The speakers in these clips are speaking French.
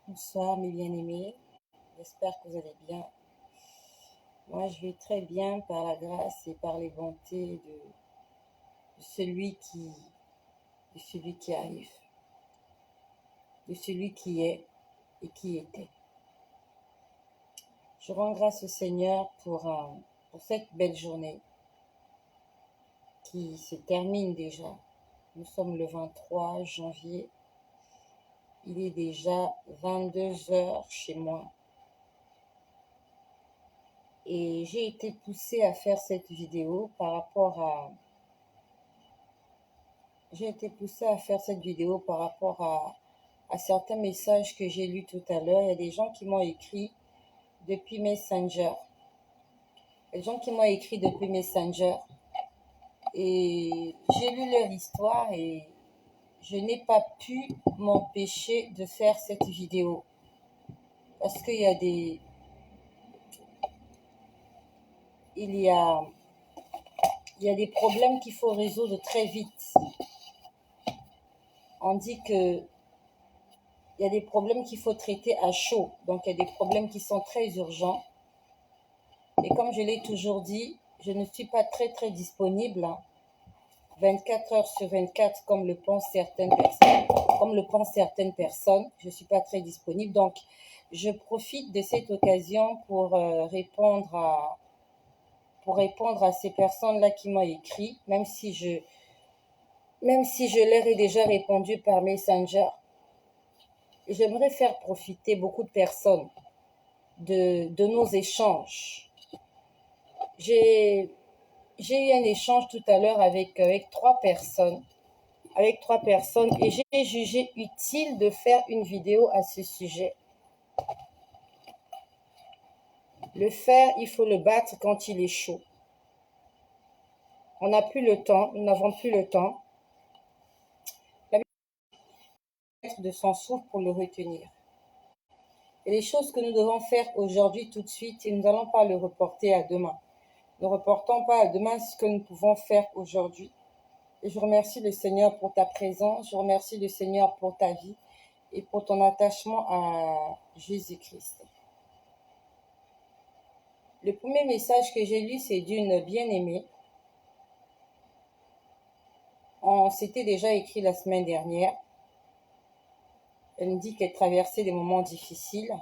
Bonsoir mes bien-aimés, j'espère que vous allez bien. Moi je vais très bien par la grâce et par les bontés de celui qui, de celui qui arrive, de celui qui est et qui était. Je rends grâce au Seigneur pour cette belle journée qui se termine déjà. Nous sommes le 23 janvier, il est déjà 22 heures chez moi. Et j'ai été poussée à faire cette vidéo par rapport à certains messages que j'ai lus tout à l'heure. Il y a des gens qui m'ont écrit depuis Messenger. Et j'ai lu leur histoire et je n'ai pas pu m'empêcher de faire cette vidéo. Parce qu'il y a des... Il y a des problèmes qu'il faut résoudre très vite. On dit que il y a des problèmes qu'il faut traiter à chaud. Donc, il y a des problèmes qui sont très urgents. Et comme je l'ai toujours dit, je ne suis pas très disponible 24 heures sur 24 comme le pensent certaines personnes. Je ne suis pas très disponible. Donc, je profite de cette occasion pour répondre à ces personnes-là qui m'ont écrit, même si je leur ai déjà répondu par Messenger. J'aimerais faire profiter beaucoup de personnes de nos échanges. J'ai eu un échange tout à l'heure avec trois personnes et j'ai jugé utile de faire une vidéo à ce sujet. Le fer, il faut le battre quand il est chaud. Nous n'avons plus le temps de son souffle pour le retenir. Et les choses que nous devons faire aujourd'hui tout de suite, et nous n'allons pas le reporter à demain. Ne reportons pas à demain ce que nous pouvons faire aujourd'hui. Et je remercie le Seigneur pour ta présence, je remercie le Seigneur pour ta vie et pour ton attachement à Jésus-Christ. Le premier message que j'ai lu, c'est d'une bien-aimée. On s'était déjà écrit la semaine dernière. Elle me dit qu'elle traversait des moments difficiles.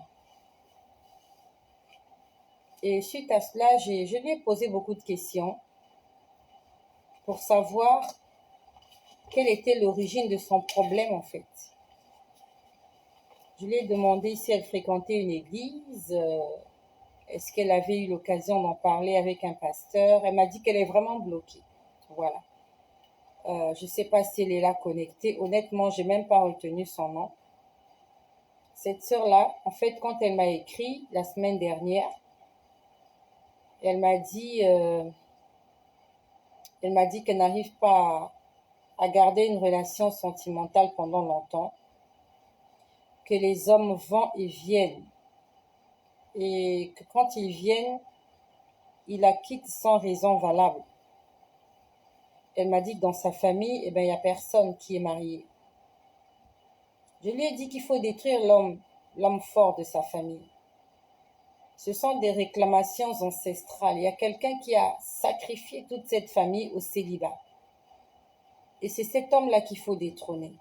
Et suite à cela, je lui ai posé beaucoup de questions pour savoir quelle était l'origine de son problème en fait. Je lui ai demandé si elle fréquentait une église, est-ce qu'elle avait eu l'occasion d'en parler avec un pasteur. Elle m'a dit qu'elle est vraiment bloquée. Voilà. Je ne sais pas si elle est là connectée. Honnêtement, je n'ai même pas retenu son nom. Cette sœur-là, en fait, quand elle m'a écrit la semaine dernière, elle m'a dit qu'elle n'arrive pas à garder une relation sentimentale pendant longtemps, que les hommes vont et viennent, et que quand ils viennent, ils la quittent sans raison valable. Elle m'a dit que dans sa famille, il n'y a personne qui est marié. Je lui ai dit qu'il faut détruire l'homme fort de sa famille. Ce sont des réclamations ancestrales. Il y a quelqu'un qui a sacrifié toute cette famille au célibat. Et c'est cet homme-là qu'il faut détrôner.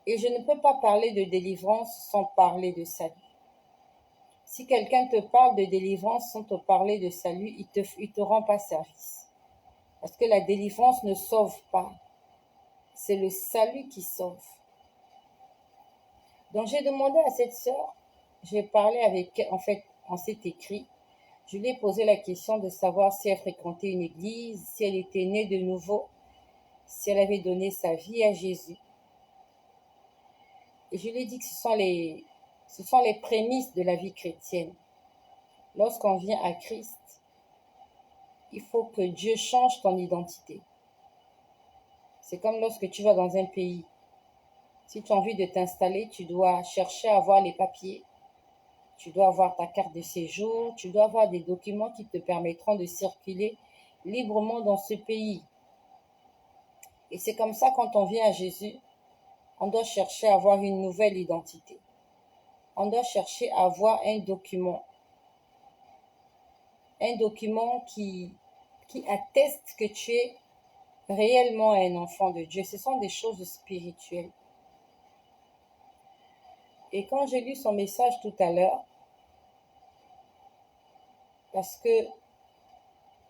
Et je ne peux pas parler de délivrance sans parler de salut. Si quelqu'un te parle de délivrance sans te parler de salut, il te rend pas service. Parce que la délivrance ne sauve pas. C'est le salut qui sauve. Donc j'ai demandé à cette sœur, j'ai parlé avec elle, en fait, on s'est écrit. Je lui ai posé la question de savoir si elle fréquentait une église, si elle était née de nouveau, si elle avait donné sa vie à Jésus. Et je lui ai dit que ce sont les prémices de la vie chrétienne. Lorsqu'on vient à Christ, il faut que Dieu change ton identité. C'est comme lorsque tu vas dans un pays. Si tu as envie de t'installer, tu dois chercher à avoir les papiers. Tu dois avoir ta carte de séjour. Tu dois avoir des documents qui te permettront de circuler librement dans ce pays. Et c'est comme ça quand on vient à Jésus, on doit chercher à avoir une nouvelle identité. on doit chercher à avoir un document qui atteste que tu es réellement un enfant de Dieu. Ce sont des choses spirituelles. Et quand j'ai lu son message tout à l'heure, parce que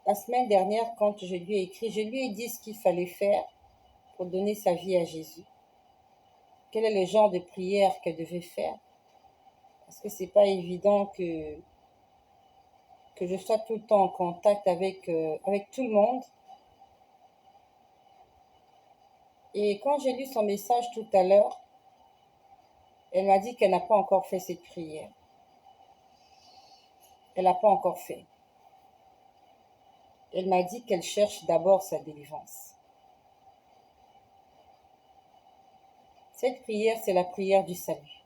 la semaine dernière, quand je lui ai écrit, je lui ai dit ce qu'il fallait faire pour donner sa vie à Jésus. Quel est le genre de prière qu'elle devait faire? Parce que c'est pas évident que je sois tout le temps en contact avec tout le monde. Et quand j'ai lu son message tout à l'heure, elle m'a dit qu'elle n'a pas encore fait cette prière. Elle n'a pas encore fait. Elle m'a dit qu'elle cherche d'abord sa délivrance. Cette prière, c'est la prière du salut.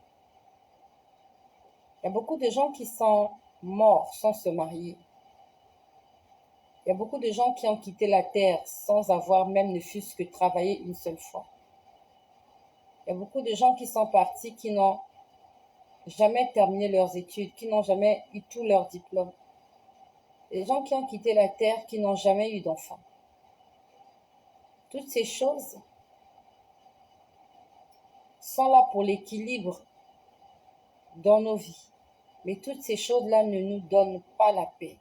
Il y a beaucoup de gens qui sont morts sans se marier. Il y a beaucoup de gens qui ont quitté la terre sans avoir même ne fût-ce que travaillé une seule fois. Il y a beaucoup de gens qui sont partis, qui n'ont jamais terminé leurs études, qui n'ont jamais eu tous leurs diplômes. Les gens qui ont quitté la terre, qui n'ont jamais eu d'enfants. Toutes ces choses sont là pour l'équilibre dans nos vies. Mais toutes ces choses-là ne nous donnent pas la paix.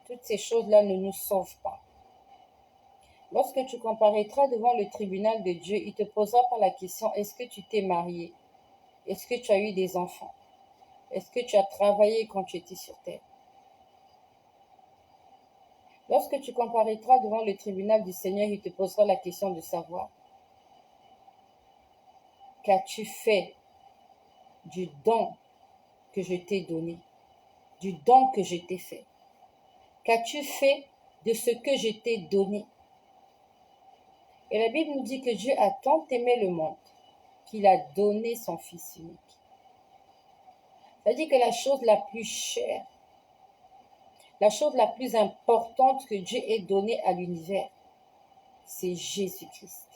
Toutes ces choses-là ne nous sauvent pas. Lorsque tu comparaîtras devant le tribunal de Dieu, il ne te posera pas la question, est-ce que tu t'es marié? Est-ce que tu as eu des enfants? Est-ce que tu as travaillé quand tu étais sur terre? Lorsque tu comparaîtras devant le tribunal du Seigneur, il te posera la question de savoir, qu'as-tu fait du don que je t'ai donné, du don que je t'ai fait? Qu'as-tu fait de ce que je t'ai donné? Et la Bible nous dit que Dieu a tant aimé le monde qu'il a donné son Fils unique. C'est-à-dire que la chose la plus chère, la chose la plus importante que Dieu ait donnée à l'univers, c'est Jésus-Christ.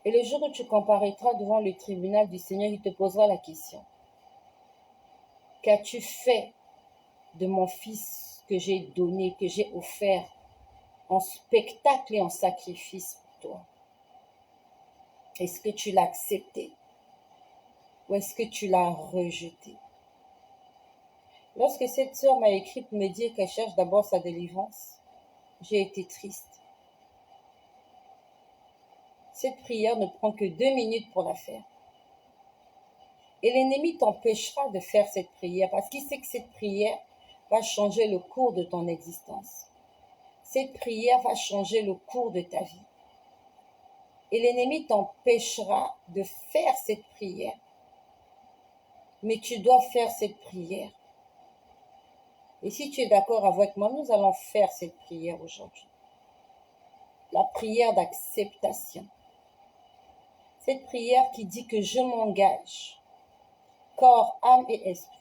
Et le jour où tu comparaîtras devant le tribunal du Seigneur, il te posera la question. Qu'as-tu fait de mon Fils que j'ai donné, que j'ai offert en spectacle et en sacrifice pour toi? Est-ce que tu l'as accepté ou est-ce que tu l'as rejeté? Lorsque cette sœur m'a écrit pour me dire qu'elle cherche d'abord sa délivrance, j'ai été triste. Cette prière ne prend que 2 minutes pour la faire. Et l'ennemi t'empêchera de faire cette prière parce qu'il sait que cette prière va changer le cours de ton existence. Cette prière va changer le cours de ta vie. Et l'ennemi t'empêchera de faire cette prière. Mais tu dois faire cette prière. Et si tu es d'accord avec moi, nous allons faire cette prière aujourd'hui. La prière d'acceptation. Cette prière qui dit que je m'engage, corps, âme et esprit,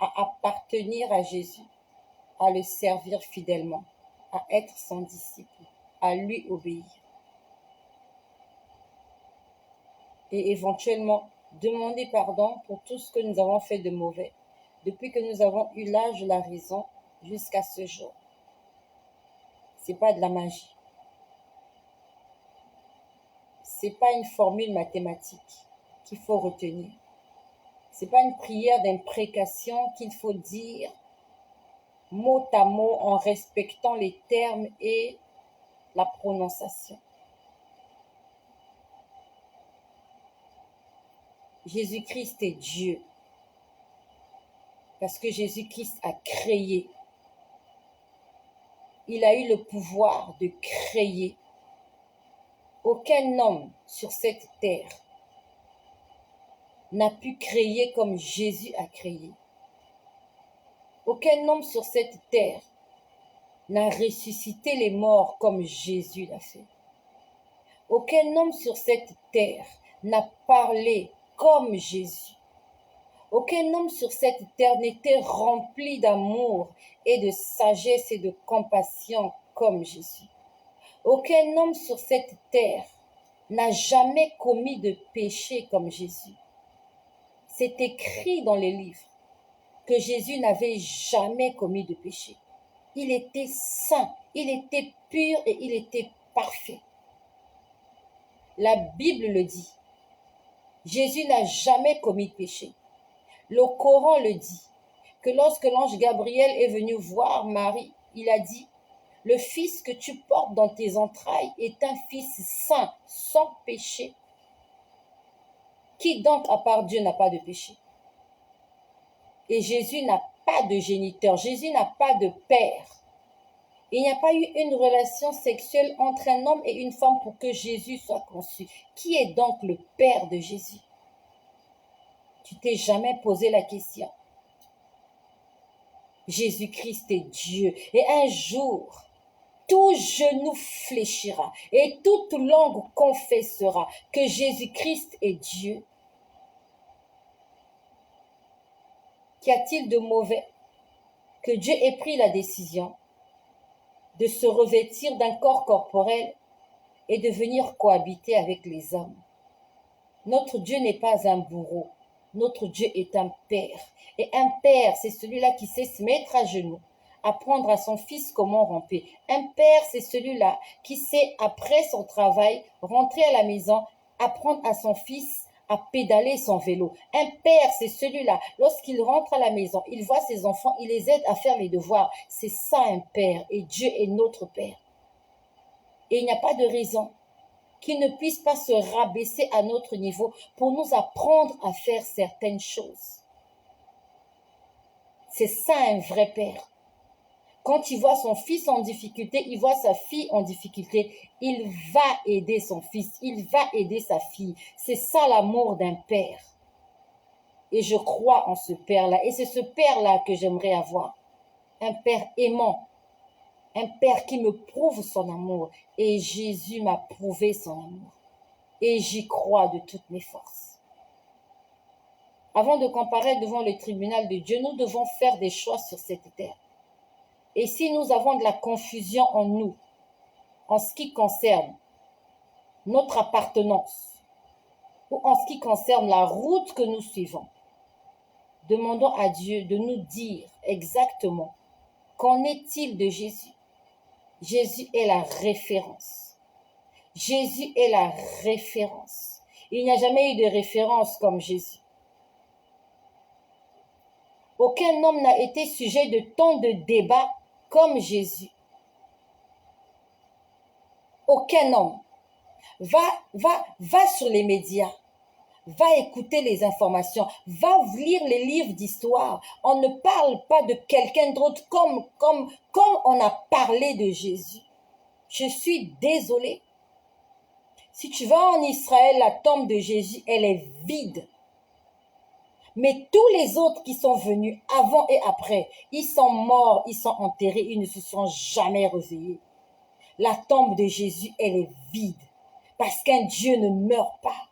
à appartenir à Jésus, à le servir fidèlement, à être son disciple, à lui obéir. Et éventuellement, demander pardon pour tout ce que nous avons fait de mauvais, depuis que nous avons eu l'âge de la raison jusqu'à ce jour. C'est pas de la magie. C'est pas une formule mathématique qu'il faut retenir. C'est pas une prière d'imprécation qu'il faut dire mot à mot en respectant les termes et la prononciation. Jésus-Christ est Dieu. Parce que Jésus-Christ a créé. Il a eu le pouvoir de créer. Aucun homme sur cette terre n'a pu créer comme Jésus a créé. Aucun homme sur cette terre n'a ressuscité les morts comme Jésus l'a fait. Aucun homme sur cette terre n'a parlé comme Jésus. Aucun homme sur cette terre n'était rempli d'amour et de sagesse et de compassion comme Jésus. Aucun homme sur cette terre n'a jamais commis de péché comme Jésus. C'est écrit dans les livres que Jésus n'avait jamais commis de péché. Il était saint, il était pur et il était parfait. La Bible le dit. Jésus n'a jamais commis de péché. Le Coran le dit, que lorsque l'ange Gabriel est venu voir Marie, il a dit, le fils que tu portes dans tes entrailles est un fils saint, sans péché. Qui donc, à part Dieu, n'a pas de péché? Et Jésus n'a pas de géniteur, Jésus n'a pas de père. Il n'y a pas eu une relation sexuelle entre un homme et une femme pour que Jésus soit conçu. Qui est donc le père de Jésus? Tu t'es jamais posé la question? Jésus-Christ est Dieu. Et un jour, tout genou fléchira et toute langue confessera que Jésus-Christ est Dieu. Qu'y a-t-il de mauvais que Dieu ait pris la décision de se revêtir d'un corps corporel et de venir cohabiter avec les hommes? Notre Dieu n'est pas un bourreau, notre Dieu est un père. Et un père, c'est celui-là qui sait se mettre à genoux, apprendre à son fils comment ramper. Un père, c'est celui-là qui sait, après son travail, rentrer à la maison, apprendre à son fils à pédaler son vélo. Un père, c'est celui-là, lorsqu'il rentre à la maison, il voit ses enfants, il les aide à faire les devoirs. C'est ça un père, et Dieu est notre père. Et il n'y a pas de raison qu'il ne puisse pas se rabaisser à notre niveau pour nous apprendre à faire certaines choses. C'est ça un vrai père. Quand il voit son fils en difficulté, il voit sa fille en difficulté, il va aider son fils, il va aider sa fille. C'est ça l'amour d'un père. Et je crois en ce père-là. Et c'est ce père-là que j'aimerais avoir. Un père aimant. Un père qui me prouve son amour. Et Jésus m'a prouvé son amour. Et j'y crois de toutes mes forces. Avant de comparaître devant le tribunal de Dieu, nous devons faire des choix sur cette terre. Et si nous avons de la confusion en nous, en ce qui concerne notre appartenance, ou en ce qui concerne la route que nous suivons, demandons à Dieu de nous dire exactement qu'en est-il de Jésus. Jésus est la référence. Jésus est la référence. Il n'y a jamais eu de référence comme Jésus. Aucun homme n'a été sujet de tant de débats comme Jésus. Aucun homme. Va sur les médias. Va écouter les informations. Va lire les livres d'histoire. On ne parle pas de quelqu'un d'autre comme on a parlé de Jésus. Je suis désolée. Si tu vas en Israël, la tombe de Jésus, elle est vide. Mais tous les autres qui sont venus avant et après, ils sont morts, ils sont enterrés, ils ne se sont jamais réveillés. La tombe de Jésus, elle est vide. Parce qu'un Dieu ne meurt pas.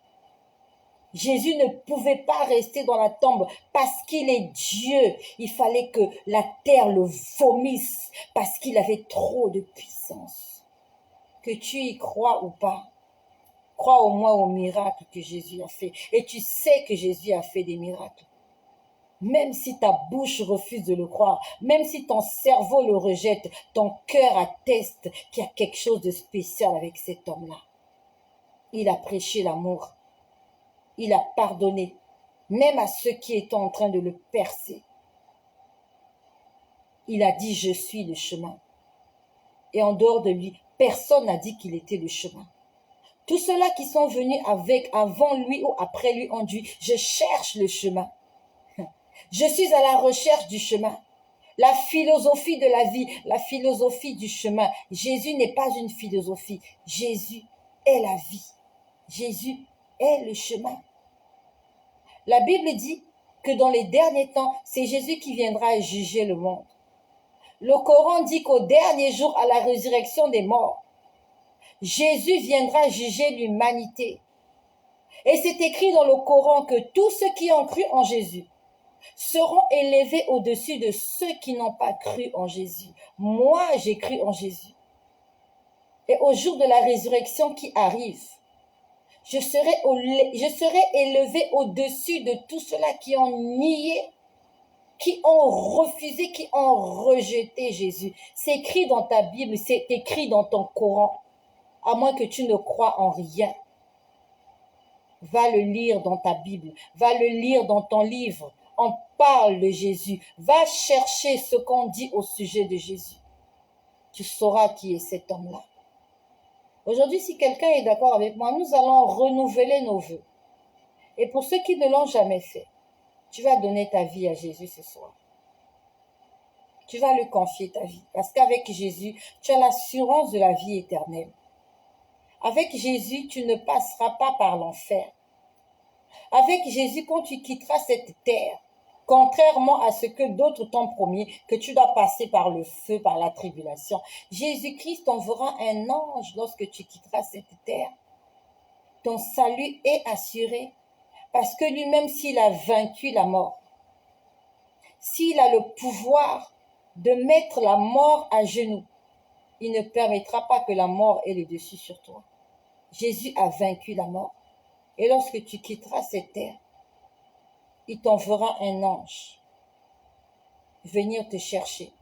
Jésus ne pouvait pas rester dans la tombe parce qu'il est Dieu. Il fallait que la terre le vomisse parce qu'il avait trop de puissance. Que tu y crois ou pas, crois au moins au miracle que Jésus a fait. Et tu sais que Jésus a fait des miracles. Même si ta bouche refuse de le croire, même si ton cerveau le rejette, ton cœur atteste qu'il y a quelque chose de spécial avec cet homme-là. Il a prêché l'amour. Il a pardonné, même à ceux qui étaient en train de le percer. Il a dit, je suis le chemin. Et en dehors de lui, personne n'a dit qu'il était le chemin. Tous ceux-là qui sont venus avant lui ou après lui ont dit, je cherche le chemin. Je suis à la recherche du chemin. La philosophie de la vie, la philosophie du chemin. Jésus n'est pas une philosophie. Jésus est la vie. Jésus est le chemin. La Bible dit que dans les derniers temps, c'est Jésus qui viendra juger le monde. Le Coran dit qu'au dernier jour, à la résurrection des morts, Jésus viendra juger l'humanité. Et c'est écrit dans le Coran que tous ceux qui ont cru en Jésus seront élevés au-dessus de ceux qui n'ont pas cru en Jésus. Moi, j'ai cru en Jésus. Et au jour de la résurrection qui arrive, Je serai élevé au-dessus de tous ceux-là qui ont nié, qui ont refusé, qui ont rejeté Jésus. C'est écrit dans ta Bible, c'est écrit dans ton Coran, à moins que tu ne crois en rien. Va le lire dans ta Bible, va le lire dans ton livre. On parle de Jésus. Va chercher ce qu'on dit au sujet de Jésus. Tu sauras qui est cet homme-là. Aujourd'hui, si quelqu'un est d'accord avec moi, nous allons renouveler nos vœux. Et pour ceux qui ne l'ont jamais fait, tu vas donner ta vie à Jésus ce soir. Tu vas lui confier ta vie. Parce qu'avec Jésus, tu as l'assurance de la vie éternelle. Avec Jésus, tu ne passeras pas par l'enfer. Avec Jésus, quand tu quitteras cette terre, contrairement à ce que d'autres t'ont promis, que tu dois passer par le feu, par la tribulation, Jésus-Christ t'enverra un ange lorsque tu quitteras cette terre. Ton salut est assuré parce que lui-même, s'il a vaincu la mort, s'il a le pouvoir de mettre la mort à genoux, il ne permettra pas que la mort ait le dessus sur toi. Jésus a vaincu la mort. Et lorsque tu quitteras cette terre, il t'enverra un ange venir te chercher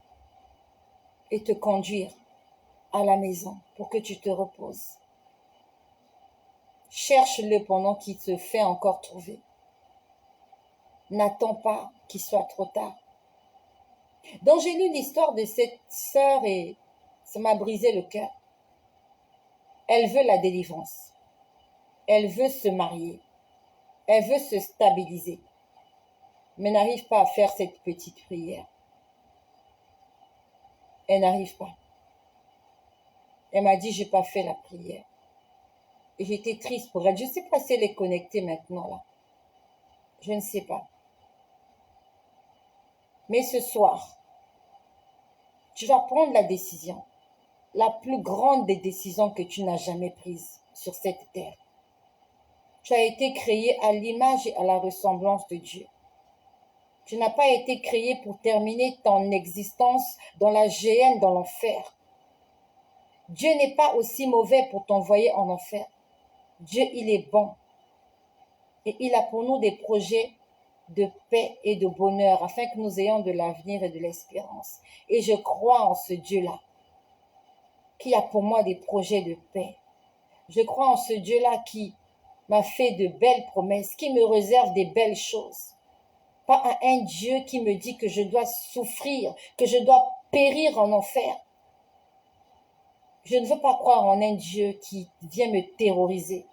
et te conduire à la maison pour que tu te reposes. Cherche-le pendant qu'il te fait encore trouver. N'attends pas qu'il soit trop tard. Donc j'ai lu l'histoire de cette sœur et ça m'a brisé le cœur. Elle veut la délivrance. Elle veut se marier. Elle veut se stabiliser. Mais n'arrive pas à faire cette petite prière. Elle n'arrive pas. Elle m'a dit, j'ai pas fait la prière. Et j'étais triste pour elle. Je ne sais pas si elle est connectée maintenant là. Je ne sais pas. Mais ce soir, tu vas prendre la décision, la plus grande des décisions que tu n'as jamais prises sur cette terre. Tu as été créé à l'image et à la ressemblance de Dieu. Tu n'as pas été créé pour terminer ton existence dans la géhenne, dans l'enfer. Dieu n'est pas aussi mauvais pour t'envoyer en enfer. Dieu, il est bon. Et il a pour nous des projets de paix et de bonheur afin que nous ayons de l'avenir et de l'espérance. Et je crois en ce Dieu-là qui a pour moi des projets de paix. Je crois en ce Dieu-là qui m'a fait de belles promesses, qui me réserve des belles choses. Pas à un Dieu qui me dit que je dois souffrir, que je dois périr en enfer. Je ne veux pas croire en un Dieu qui vient me terroriser.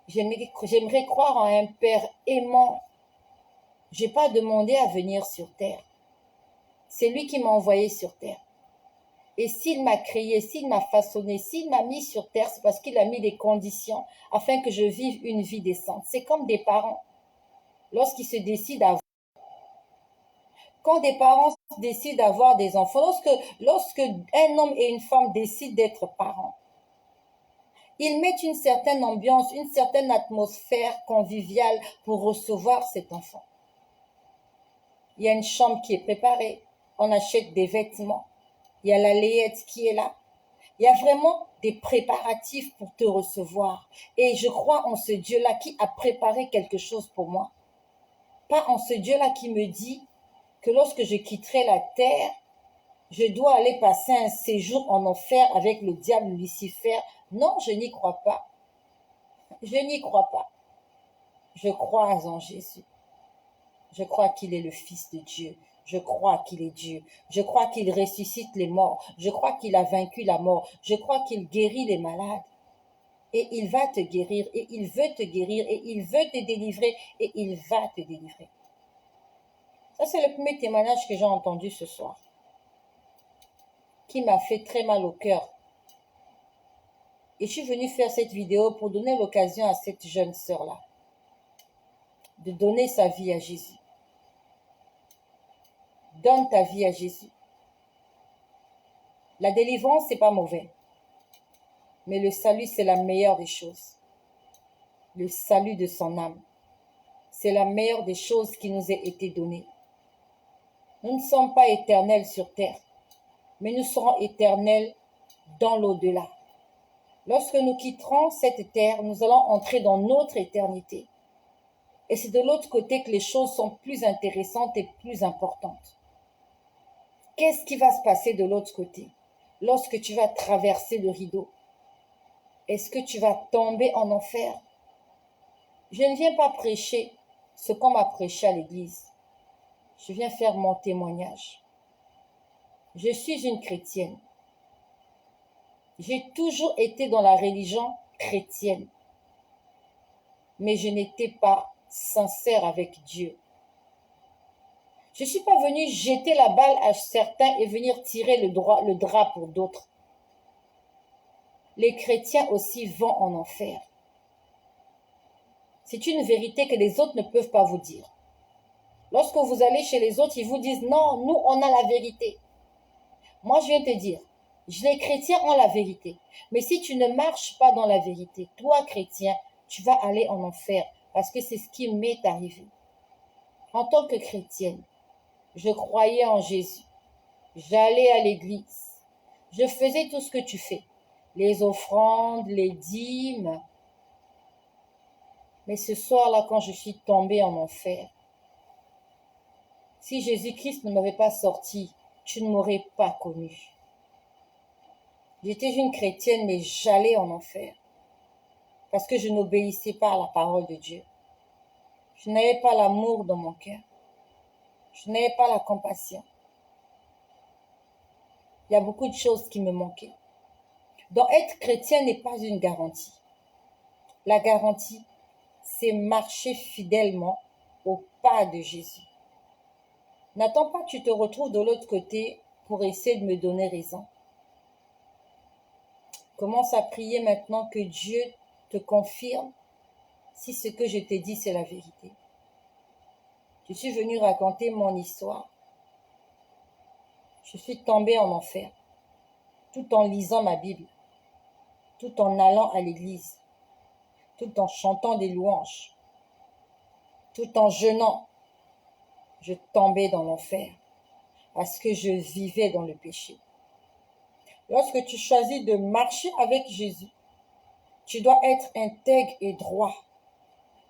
J'aimerais croire en un Père aimant. Je n'ai pas demandé à venir sur terre. C'est lui qui m'a envoyé sur terre. Et s'il m'a créé, s'il m'a façonné, s'il m'a mis sur terre, c'est parce qu'il a mis des conditions afin que je vive une vie décente. C'est comme des parents. Lorsqu'ils se décident à... Quand des parents décident d'avoir des enfants, lorsque un homme et une femme décident d'être parents, ils mettent une certaine ambiance, une certaine atmosphère conviviale pour recevoir cet enfant. Il y a une chambre qui est préparée, on achète des vêtements, il y a la layette qui est là. Il y a vraiment des préparatifs pour te recevoir. Et je crois en ce Dieu-là qui a préparé quelque chose pour moi. Pas en ce Dieu-là qui me dit que lorsque je quitterai la terre, je dois aller passer un séjour en enfer avec le diable Lucifer. Non, je n'y crois pas. Je n'y crois pas. Je crois en Jésus. Je crois qu'il est le Fils de Dieu. Je crois qu'il est Dieu. Je crois qu'il ressuscite les morts. Je crois qu'il a vaincu la mort. Je crois qu'il guérit les malades. Et il va te guérir. Et il veut te guérir. Et il veut te délivrer. Et il va te délivrer. Ça, c'est le premier témoignage que j'ai entendu ce soir, qui m'a fait très mal au cœur. Et je suis venue faire cette vidéo pour donner l'occasion à cette jeune sœur-là de donner sa vie à Jésus. Donne ta vie à Jésus. La délivrance, c'est pas mauvais. Mais le salut, c'est la meilleure des choses. Le salut de son âme. C'est la meilleure des choses qui nous a été donnée. Nous ne sommes pas éternels sur terre, mais nous serons éternels dans l'au-delà. Lorsque nous quitterons cette terre, nous allons entrer dans notre éternité. Et c'est de l'autre côté que les choses sont plus intéressantes et plus importantes. Qu'est-ce qui va se passer de l'autre côté lorsque tu vas traverser le rideau? Est-ce que tu vas tomber en enfer? Je ne viens pas prêcher ce qu'on m'a prêché à l'église. Je viens faire mon témoignage. Je suis une chrétienne. J'ai toujours été dans la religion chrétienne. Mais je n'étais pas sincère avec Dieu. Je ne suis pas venue jeter la balle à certains et venir tirer le drap pour d'autres. Les chrétiens aussi vont en enfer. C'est une vérité que les autres ne peuvent pas vous dire. Lorsque vous allez chez les autres, ils vous disent non, nous on a la vérité. Moi je viens te dire, les chrétiens ont la vérité. Mais si tu ne marches pas dans la vérité, toi chrétien, tu vas aller en enfer parce que c'est ce qui m'est arrivé. En tant que chrétienne, je croyais en Jésus. J'allais à l'église. Je faisais tout ce que tu fais. Les offrandes, les dîmes. Mais ce soir-là, quand je suis tombée en enfer, si Jésus-Christ ne m'avait pas sorti, tu ne m'aurais pas connue. J'étais une chrétienne, mais j'allais en enfer. Parce que je n'obéissais pas à la parole de Dieu. Je n'avais pas l'amour dans mon cœur. Je n'avais pas la compassion. Il y a beaucoup de choses qui me manquaient. Donc être chrétien n'est pas une garantie. La garantie, c'est marcher fidèlement au pas de Jésus. N'attends pas que tu te retrouves de l'autre côté pour essayer de me donner raison. Commence à prier maintenant que Dieu te confirme si ce que je t'ai dit, c'est la vérité. Je suis venue raconter mon histoire. Je suis tombée en enfer, tout en lisant ma Bible, tout en allant à l'église, tout en chantant des louanges, tout en jeûnant. Je tombais dans l'enfer parce que je vivais dans le péché. Lorsque tu choisis de marcher avec Jésus, tu dois être intègre et droit.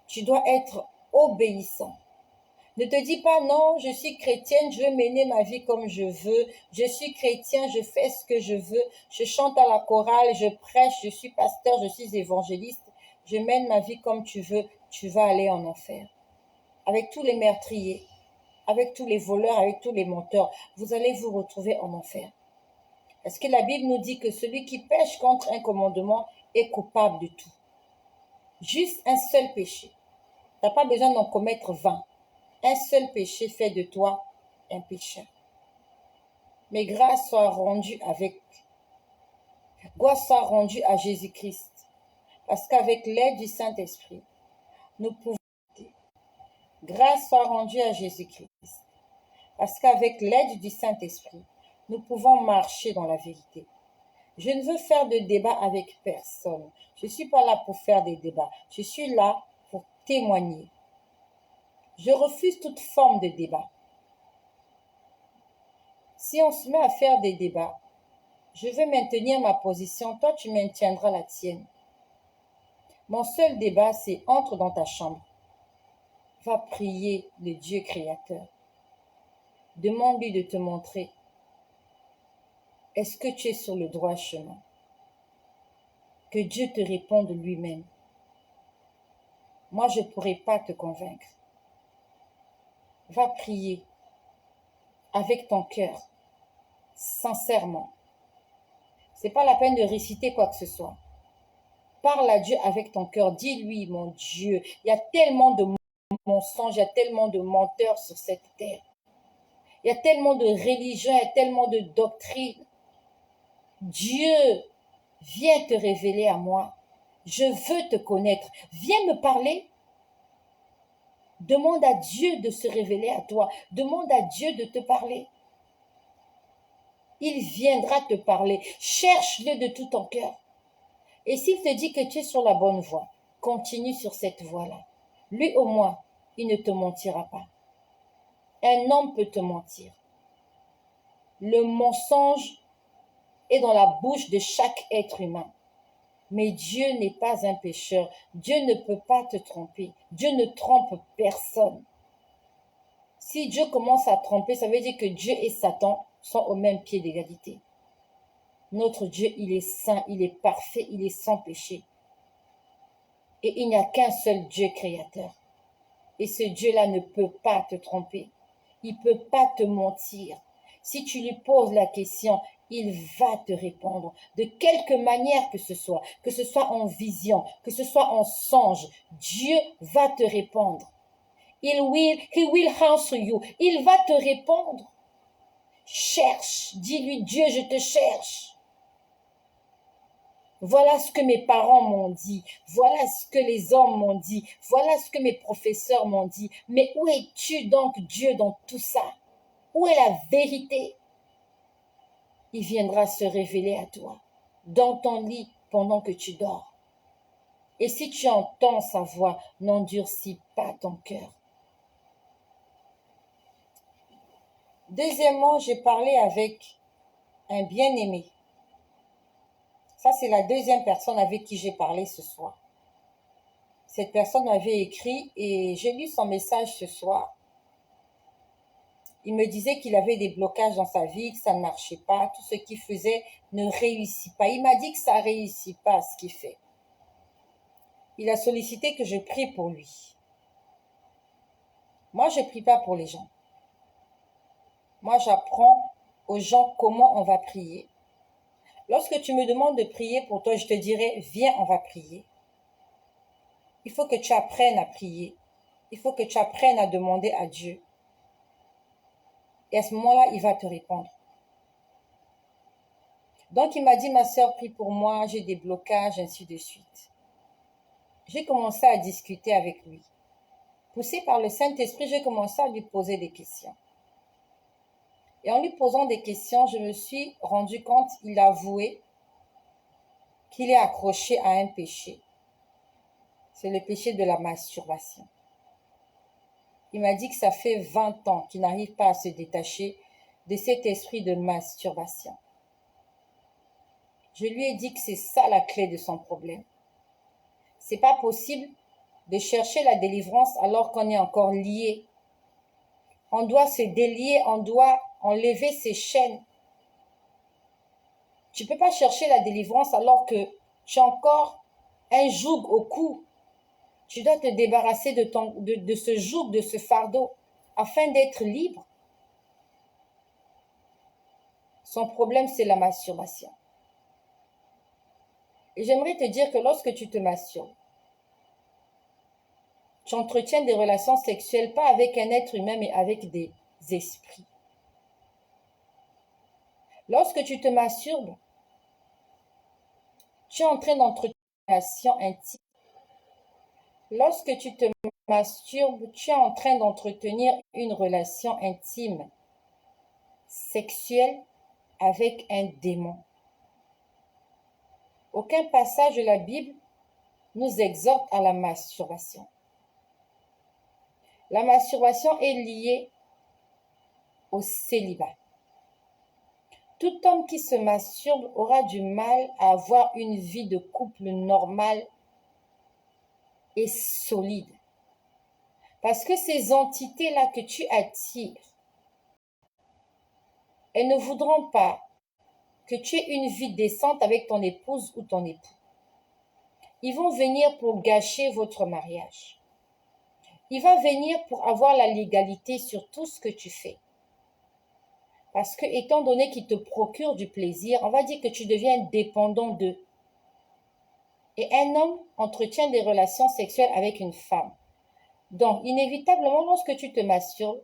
Tu dois être obéissant. Ne te dis pas non, je suis chrétienne, je veux mener ma vie comme je veux. Je suis chrétien, je fais ce que je veux. Je chante à la chorale, je prêche, je suis pasteur, je suis évangéliste. Je mène ma vie comme tu veux. Tu vas aller en enfer. Avec tous les meurtriers, avec tous les voleurs, avec tous les menteurs, vous allez vous retrouver en enfer. Parce que la Bible nous dit que celui qui pêche contre un commandement est coupable de tout. Juste un seul péché. Tu n'as pas besoin d'en commettre 20. Un seul péché fait de toi un pécheur. Mais grâce soit rendue à Jésus-Christ. Parce qu'avec l'aide du Saint-Esprit, nous pouvons. Grâce soit rendue à Jésus-Christ. Parce qu'avec l'aide du Saint-Esprit, nous pouvons marcher dans la vérité. Je ne veux faire de débat avec personne. Je ne suis pas là pour faire des débats. Je suis là pour témoigner. Je refuse toute forme de débat. Si on se met à faire des débats, je veux maintenir ma position, toi tu maintiendras la tienne. Mon seul débat, c'est entre dans ta chambre. Va prier le Dieu créateur. Demande-lui de te montrer. Est-ce que tu es sur le droit chemin? Que Dieu te réponde lui-même. Moi, je ne pourrai pas te convaincre. Va prier avec ton cœur, sincèrement. Ce n'est pas la peine de réciter quoi que ce soit. Parle à Dieu avec ton cœur. Dis-lui, mon Dieu, il y a tellement de mensonges, il y a tellement de menteurs sur cette terre. Il y a tellement de religions, il y a tellement de doctrines. Dieu, viens te révéler à moi. Je veux te connaître. Viens me parler. Demande à Dieu de se révéler à toi. Demande à Dieu de te parler. Il viendra te parler. Cherche-le de tout ton cœur. Et s'il te dit que tu es sur la bonne voie, continue sur cette voie-là. Lui au moins, il ne te mentira pas. Un homme peut te mentir. Le mensonge est dans la bouche de chaque être humain. Mais Dieu n'est pas un pécheur. Dieu ne peut pas te tromper. Dieu ne trompe personne. Si Dieu commence à tromper, ça veut dire que Dieu et Satan sont au même pied d'égalité. Notre Dieu, il est saint, il est parfait, il est sans péché. Et il n'y a qu'un seul Dieu créateur. Et ce Dieu-là ne peut pas te tromper. Il ne peut pas te mentir. Si tu lui poses la question, il va te répondre. De quelque manière que ce soit en vision, que ce soit en songe, Dieu va te répondre. He will answer you. Il va te répondre. Cherche, dis-lui, Dieu, je te cherche. Voilà ce que mes parents m'ont dit. Voilà ce que les hommes m'ont dit. Voilà ce que mes professeurs m'ont dit. Mais où es-tu donc, Dieu, dans tout ça? Où est la vérité? Il viendra se révéler à toi, dans ton lit, pendant que tu dors. Et si tu entends sa voix, n'endurcis pas ton cœur. Deuxièmement, j'ai parlé avec un bien-aimé. Ça, c'est la deuxième personne avec qui j'ai parlé ce soir. Cette personne m'avait écrit et j'ai lu son message ce soir. Il me disait qu'il avait des blocages dans sa vie, que ça ne marchait pas, tout ce qu'il faisait ne réussit pas. Il m'a dit que ça ne réussit pas ce qu'il fait. Il a sollicité que je prie pour lui. Moi, je ne prie pas pour les gens. Moi, j'apprends aux gens comment on va prier. Lorsque tu me demandes de prier pour toi, je te dirai, viens, on va prier. Il faut que tu apprennes à prier. Il faut que tu apprennes à demander à Dieu. Et à ce moment-là, il va te répondre. Donc, il m'a dit, ma sœur, prie pour moi, j'ai des blocages, ainsi de suite. J'ai commencé à discuter avec lui. Poussé par le Saint-Esprit, j'ai commencé à lui poser des questions. Et en lui posant des questions, je me suis rendu compte qu'il avouait qu'il est accroché à un péché. C'est le péché de la masturbation. Il m'a dit que ça fait 20 ans qu'il n'arrive pas à se détacher de cet esprit de masturbation. Je lui ai dit que c'est ça la clé de son problème. C'est pas possible de chercher la délivrance alors qu'on est encore lié. On doit se délier, on doit enlever ses chaînes. Tu ne peux pas chercher la délivrance alors que tu as encore un joug au cou. Tu dois te débarrasser de ce joug, de ce fardeau, afin d'être libre. Son problème, c'est la masturbation. Et j'aimerais te dire que lorsque tu te masturbes, tu entretiens des relations sexuelles pas avec un être humain, mais avec des esprits. Lorsque tu te masturbes, tu es en train d'entretenir une relation intime. Lorsque tu te masturbes, tu es en train d'entretenir une relation intime, sexuelle, avec un démon. Aucun passage de la Bible nous exhorte à la masturbation. La masturbation est liée au célibat. Tout homme qui se masturbe aura du mal à avoir une vie de couple normale et solide. Parce que ces entités-là que tu attires, elles ne voudront pas que tu aies une vie décente avec ton épouse ou ton époux. Ils vont venir pour gâcher votre mariage. Il va venir pour avoir la légalité sur tout ce que tu fais. Parce que, étant donné qu'ils te procurent du plaisir, on va dire que tu deviens dépendant d'eux. Et un homme entretient des relations sexuelles avec une femme. Donc, inévitablement, lorsque tu te masturbes,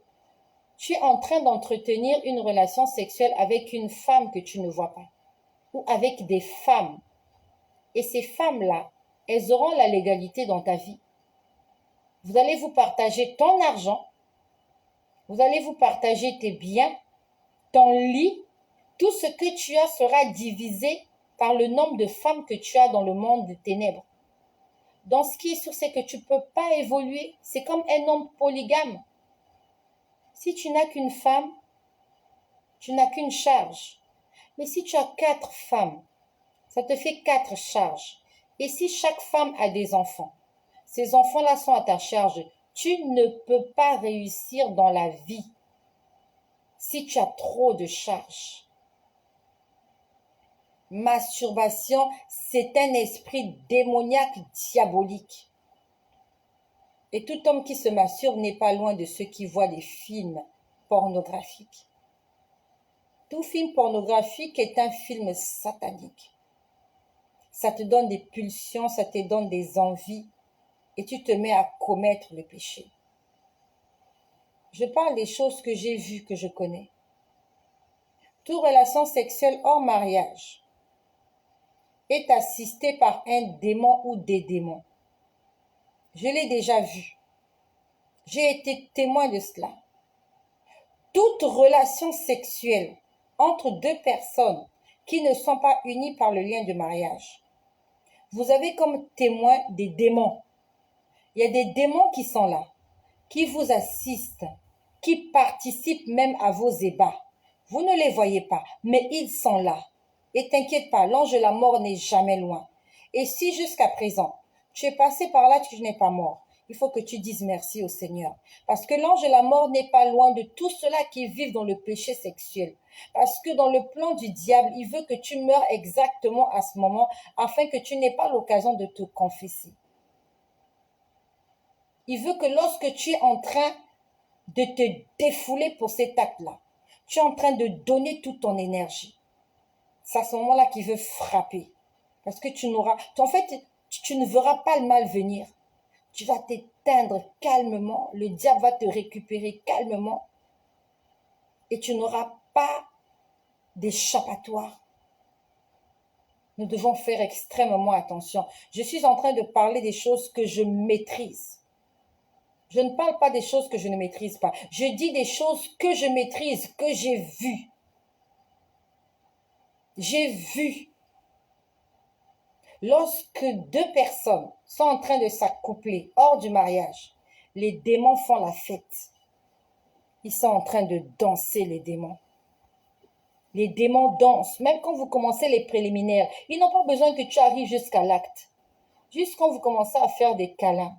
tu es en train d'entretenir une relation sexuelle avec une femme que tu ne vois pas. Ou avec des femmes. Et ces femmes-là, elles auront la légalité dans ta vie. Vous allez vous partager ton argent. Vous allez vous partager tes biens, ton lit. Tout ce que tu as sera divisé par le nombre de femmes que tu as dans le monde des ténèbres. Donc, ce qui est sûr, c'est que tu ne peux pas évoluer. C'est comme un homme polygame. Si tu n'as qu'une femme, tu n'as qu'une charge. Mais si tu as 4 femmes, ça te fait 4 charges. Et si chaque femme a des enfants, ces enfants-là sont à ta charge, tu ne peux pas réussir dans la vie si tu as trop de charges. Masturbation, c'est un esprit démoniaque diabolique. Et tout homme qui se masturbe n'est pas loin de ceux qui voient des films pornographiques. Tout film pornographique est un film satanique. Ça te donne des pulsions, ça te donne des envies et tu te mets à commettre le péché. Je parle des choses que j'ai vues, que je connais. Toute relation sexuelle hors mariage est assistée par un démon ou des démons. Je l'ai déjà vu. J'ai été témoin de cela. Toute relation sexuelle entre deux personnes qui ne sont pas unies par le lien de mariage, vous avez comme témoin des démons. Il y a des démons qui sont là, qui vous assistent, qui participent même à vos ébats. Vous ne les voyez pas, mais ils sont là. Et t'inquiète pas, l'ange de la mort n'est jamais loin. Et si jusqu'à présent, tu es passé par là, tu n'es pas mort, il faut que tu dises merci au Seigneur. Parce que l'ange de la mort n'est pas loin de tous ceux-là qui vivent dans le péché sexuel. Parce que dans le plan du diable, il veut que tu meurs exactement à ce moment afin que tu n'aies pas l'occasion de te confesser. Il veut que lorsque tu es en train de te défouler pour cet acte-là, tu es en train de donner toute ton énergie. C'est à ce moment-là qu'il veut frapper. Parce que en fait, tu ne verras pas le mal venir. Tu vas t'éteindre calmement, le diable va te récupérer calmement et tu n'auras pas d'échappatoire. Nous devons faire extrêmement attention. Je suis en train de parler des choses que je maîtrise. Je ne parle pas des choses que je ne maîtrise pas. Je dis des choses que je maîtrise, que j'ai vues. J'ai vu. Lorsque deux personnes sont en train de s'accoupler hors du mariage, les démons font la fête. Ils sont en train de danser, les démons. Les démons dansent. Même quand vous commencez les préliminaires, ils n'ont pas besoin que tu arrives jusqu'à l'acte. Juste quand vous commencez à faire des câlins,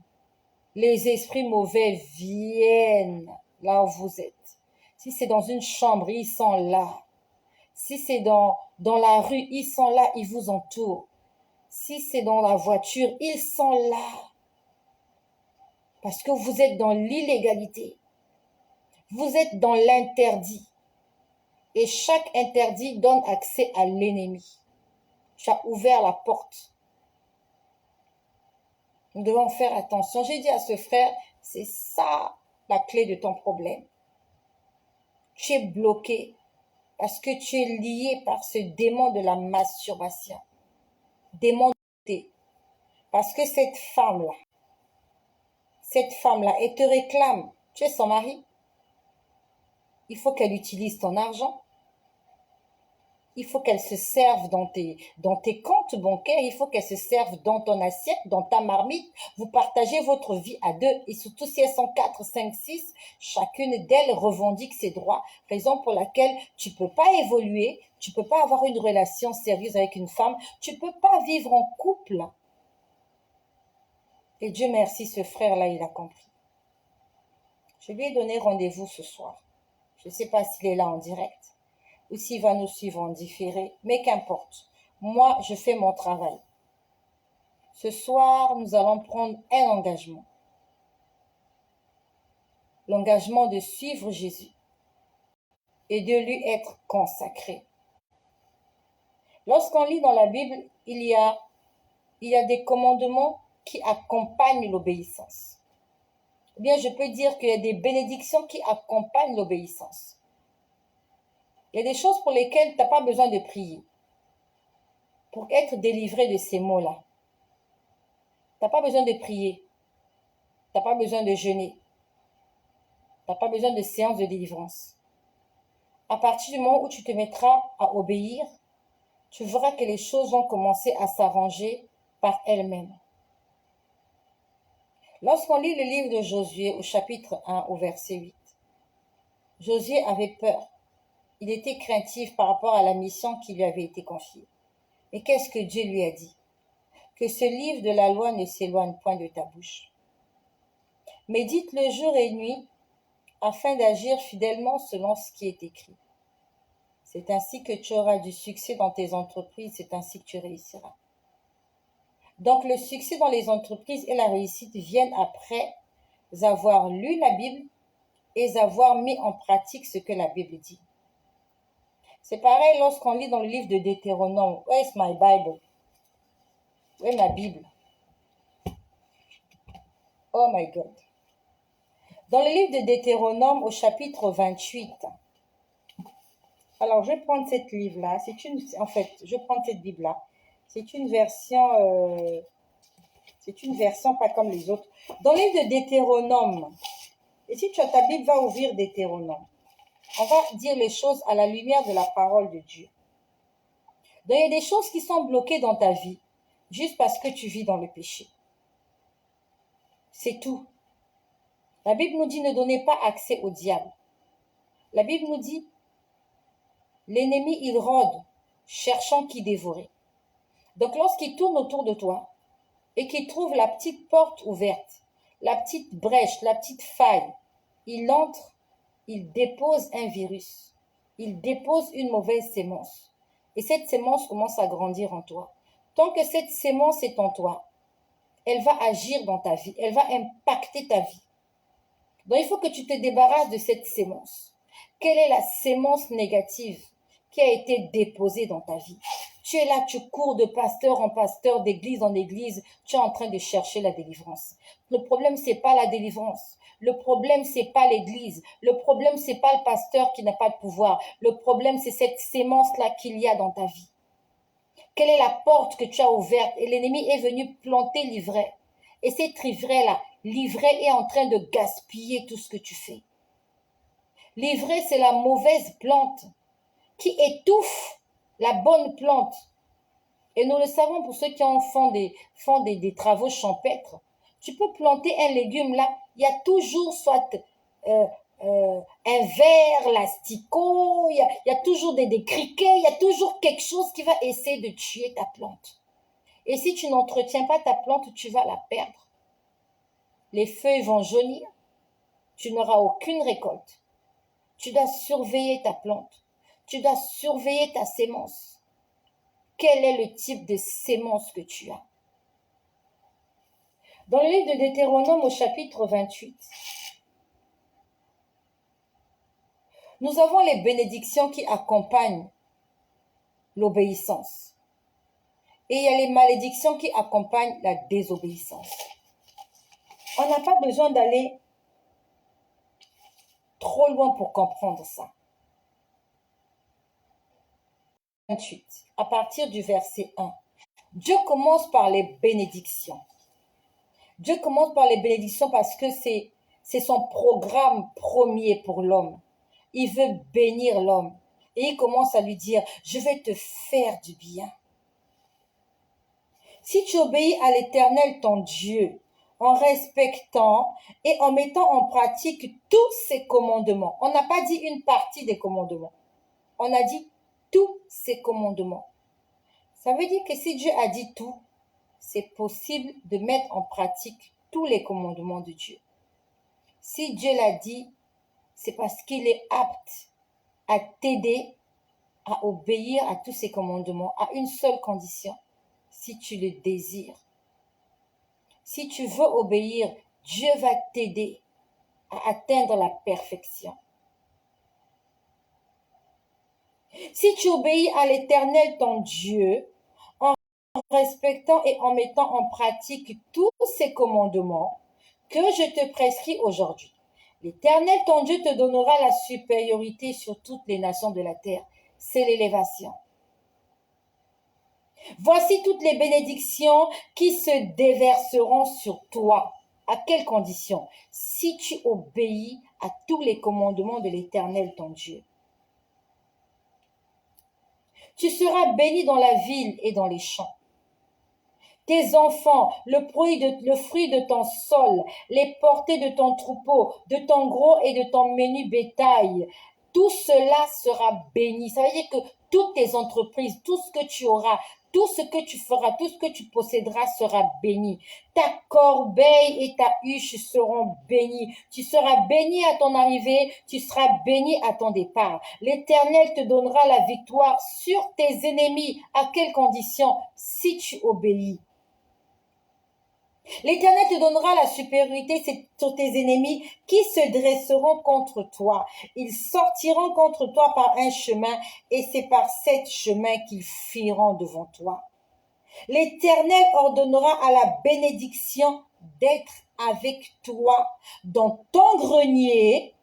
les esprits mauvais viennent là où vous êtes. Si c'est dans une chambre, ils sont là. Si c'est dans la rue, ils sont là, ils vous entourent. Si c'est dans la voiture, ils sont là. Parce que vous êtes dans l'illégalité. Vous êtes dans l'interdit. Et chaque interdit donne accès à l'ennemi. Tu as ouvert la porte. Nous devons faire attention. J'ai dit à ce frère, c'est ça la clé de ton problème. Tu es bloqué parce que tu es lié par ce démon de la masturbation. Démon de... Parce que cette femme-là, elle te réclame. Tu es son mari. Il faut qu'elle utilise ton argent. Il faut qu'elle se serve dans tes comptes bancaires. Il faut qu'elle se serve dans ton assiette, dans ta marmite. Vous partagez votre vie à deux. Et surtout si elles sont 4, 5, 6, chacune d'elles revendique ses droits. Raison pour laquelle tu peux pas évoluer. Tu peux pas avoir une relation sérieuse avec une femme. Tu peux pas vivre en couple. Et Dieu merci, ce frère-là, il a compris. Je lui ai donné rendez-vous ce soir. Je ne sais pas s'il est là en direct ou s'il va nous suivre en différé, mais qu'importe. Moi, je fais mon travail. Ce soir, nous allons prendre un engagement. L'engagement de suivre Jésus et de lui être consacré. Lorsqu'on lit dans la Bible, il y a des commandements qui accompagnent l'obéissance. Ou bien je peux dire qu'il y a des bénédictions qui accompagnent l'obéissance. Il y a des choses pour lesquelles tu n'as pas besoin de prier. Pour être délivré de ces mots-là. Tu n'as pas besoin de prier. Tu n'as pas besoin de jeûner. Tu n'as pas besoin de séance de délivrance. À partir du moment où tu te mettras à obéir, tu verras que les choses vont commencer à s'arranger par elles-mêmes. Lorsqu'on lit le livre de Josué au chapitre 1 au verset 8, Josué avait peur. Il était craintif par rapport à la mission qui lui avait été confiée. Et qu'est-ce que Dieu lui a dit? que ce livre de la loi ne s'éloigne point de ta bouche. Médite-le jour et nuit, afin d'agir fidèlement selon ce qui est écrit. C'est ainsi que tu auras du succès dans tes entreprises, c'est ainsi que tu réussiras. Donc le succès dans les entreprises et la réussite viennent après avoir lu la Bible et avoir mis en pratique ce que la Bible dit. C'est pareil lorsqu'on lit dans le livre de Deutéronome. Where is my Bible? Où est ma Bible? Oh my God. Dans le livre de Deutéronome au chapitre 28, alors je vais prendre cette livre-là, je vais prendre cette Bible-là. C'est une version pas comme les autres. Dans le livre de Deutéronome, et si tu as ta Bible, va ouvrir Deutéronome. On va dire les choses à la lumière de la parole de Dieu. Donc, il y a des choses qui sont bloquées dans ta vie, juste parce que tu vis dans le péché. C'est tout. La Bible nous dit ne donnez pas accès au diable. La Bible nous dit l'ennemi, il rôde, cherchant qui dévorer. Donc, lorsqu'il tourne autour de toi et qu'il trouve la petite porte ouverte, la petite brèche, la petite faille, il entre, il dépose un virus, il dépose une mauvaise sémence. Et cette sémence commence à grandir en toi. Tant que cette sémence est en toi, elle va agir dans ta vie, elle va impacter ta vie. Donc, il faut que tu te débarrasses de cette sémence. Quelle est la sémence négative qui a été déposée dans ta vie? Tu es là, tu cours de pasteur en pasteur, d'église en église, tu es en train de chercher la délivrance. Le problème, c'est pas la délivrance. Le problème, c'est pas l'église. Le problème, c'est pas le pasteur qui n'a pas de pouvoir. Le problème, c'est cette sémence-là qu'il y a dans ta vie. Quelle est la porte que tu as ouverte? Et l'ennemi est venu planter l'ivraie. Et cette ivraie-là, l'ivraie est en train de gaspiller tout ce que tu fais. L'ivraie, c'est la mauvaise plante qui étouffe la bonne plante. Et nous le savons pour ceux qui font des travaux champêtres. Tu peux planter un légume là, il y a toujours soit un ver, l'asticot, il y a toujours des criquets, il y a toujours quelque chose qui va essayer de tuer ta plante. Et si tu n'entretiens pas ta plante, tu vas la perdre. Les feuilles vont jaunir, tu n'auras aucune récolte. Tu dois surveiller ta plante, tu dois surveiller ta sémence. Quel est le type de sémence que tu as? Dans le livre de Deutéronome au chapitre 28, nous avons les bénédictions qui accompagnent l'obéissance. Et il y a les malédictions qui accompagnent la désobéissance. On n'a pas besoin d'aller trop loin pour comprendre ça. 28, à partir du verset 1. Dieu commence par les bénédictions. Dieu commence par les bénédictions parce que c'est son programme premier pour l'homme. Il veut bénir l'homme. Et il commence à lui dire, je vais te faire du bien. Si tu obéis à l'Éternel, ton Dieu, en respectant et en mettant en pratique tous ses commandements. On n'a pas dit une partie des commandements. On a dit tous ses commandements. Ça veut dire que si Dieu a dit tout, c'est possible de mettre en pratique tous les commandements de Dieu. Si Dieu l'a dit, c'est parce qu'il est apte à t'aider à obéir à tous ses commandements, à une seule condition, si tu le désires. Si tu veux obéir, Dieu va t'aider à atteindre la perfection. Si tu obéis à l'Éternel, ton Dieu, en respectant et en mettant en pratique tous ces commandements que je te prescris aujourd'hui, l'Éternel, ton Dieu, te donnera la supériorité sur toutes les nations de la terre. C'est l'élévation. Voici toutes les bénédictions qui se déverseront sur toi. À quelles conditions? Si tu obéis à tous les commandements de l'Éternel, ton Dieu. Tu seras béni dans la ville et dans les champs. Tes enfants, le fruit de ton sol, les portées de ton troupeau, de ton gros et de ton menu bétail, tout cela sera béni. Ça veut dire que toutes tes entreprises, tout ce que tu auras, Tout ce que tu feras, tout ce que tu posséderas sera béni. Ta corbeille et ta huche seront bénies. Tu seras béni à ton arrivée, tu seras béni à ton départ. L'Éternel te donnera la victoire sur tes ennemis. À quelles conditions? Si tu obéis. L'Éternel te donnera la supériorité sur tes ennemis qui se dresseront contre toi. Ils sortiront contre toi par un chemin et c'est par cet chemin qu'ils fuiront devant toi. L'Éternel ordonnera à la bénédiction d'être avec toi dans ton grenier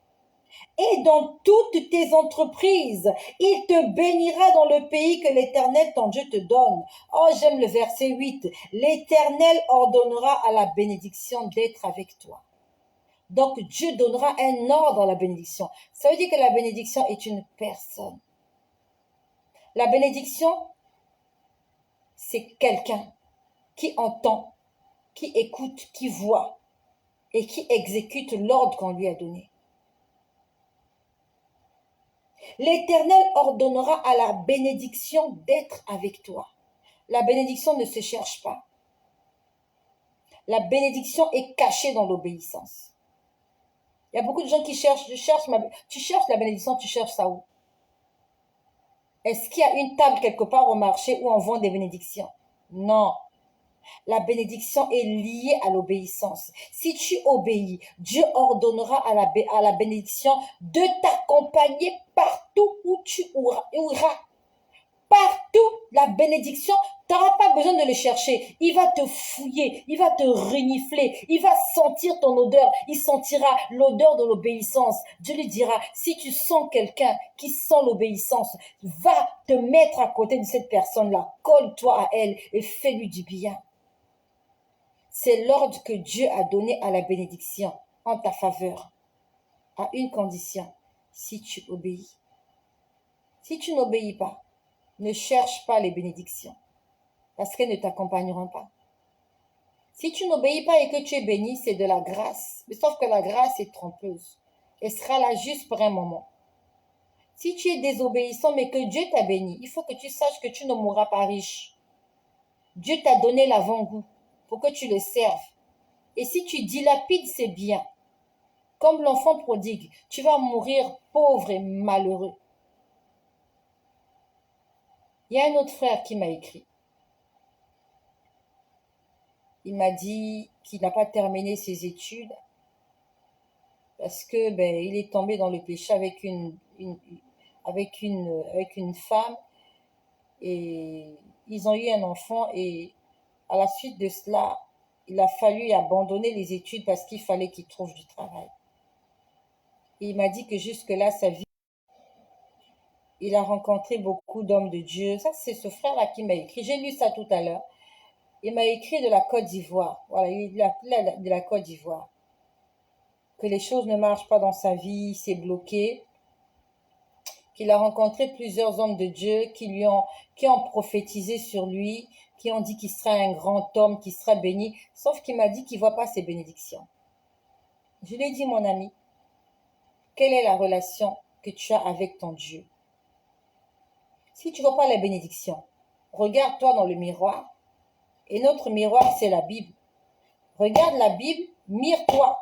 et dans toutes tes entreprises. Il te bénira dans le pays que l'Éternel ton Dieu te donne. Oh, j'aime le verset 8. L'Éternel ordonnera à la bénédiction d'être avec toi. Donc, Dieu donnera un ordre à la bénédiction. Ça veut dire que la bénédiction est une personne. La bénédiction, c'est quelqu'un qui entend, qui écoute, qui voit et qui exécute l'ordre qu'on lui a donné. L'Éternel ordonnera à la bénédiction d'être avec toi. La bénédiction ne se cherche pas. La bénédiction est cachée dans l'obéissance. Il y a beaucoup de gens qui cherchent, tu cherches la bénédiction, tu cherches ça où? Est-ce qu'il y a une table quelque part au marché où on vend des bénédictions? Non. La bénédiction est liée à l'obéissance. Si tu obéis, Dieu ordonnera à la bénédiction de t'accompagner partout où tu iras. Partout, la bénédiction, tu n'auras pas besoin de le chercher. Il va te fouiller, il va te renifler, il va sentir ton odeur, il sentira l'odeur de l'obéissance. Dieu lui dira, si tu sens quelqu'un qui sent l'obéissance, va te mettre à côté de cette personne-là, colle-toi à elle et fais-lui du bien. C'est l'ordre que Dieu a donné à la bénédiction en ta faveur, à une condition, si tu obéis. Si tu n'obéis pas, ne cherche pas les bénédictions, parce qu'elles ne t'accompagneront pas. Si tu n'obéis pas et que tu es béni, c'est de la grâce. Mais sauf que la grâce est trompeuse. Elle sera là juste pour un moment. Si tu es désobéissant mais que Dieu t'a béni, il faut que tu saches que tu ne mourras pas riche. Dieu t'a donné l'avant-goût pour que tu le serves. Et si tu dilapides ses biens, comme l'enfant prodigue, tu vas mourir pauvre et malheureux. Il y a un autre frère qui m'a écrit. Il m'a dit qu'il n'a pas terminé ses études parce que il est tombé dans le péché avec une femme et ils ont eu un enfant et à la suite de cela, il a fallu abandonner les études parce qu'il fallait qu'il trouve du travail. Et il m'a dit que jusque-là, sa vie, il a rencontré beaucoup d'hommes de Dieu. Ça, c'est ce frère-là qui m'a écrit. J'ai lu ça tout à l'heure. Il m'a écrit de la Côte d'Ivoire. Voilà, de la Côte d'Ivoire. Que les choses ne marchent pas dans sa vie, c'est bloqué. Qu'il a rencontré plusieurs hommes de Dieu qui ont prophétisé sur lui, qui ont dit qu'il sera un grand homme, qu'il sera béni. Sauf qu'il m'a dit qu'il ne voit pas ses bénédictions. Je lui ai dit, mon ami, quelle est la relation que tu as avec ton Dieu? Si tu ne vois pas la bénédiction, regarde-toi dans le miroir. Et notre miroir, c'est la Bible. Regarde la Bible, mire-toi.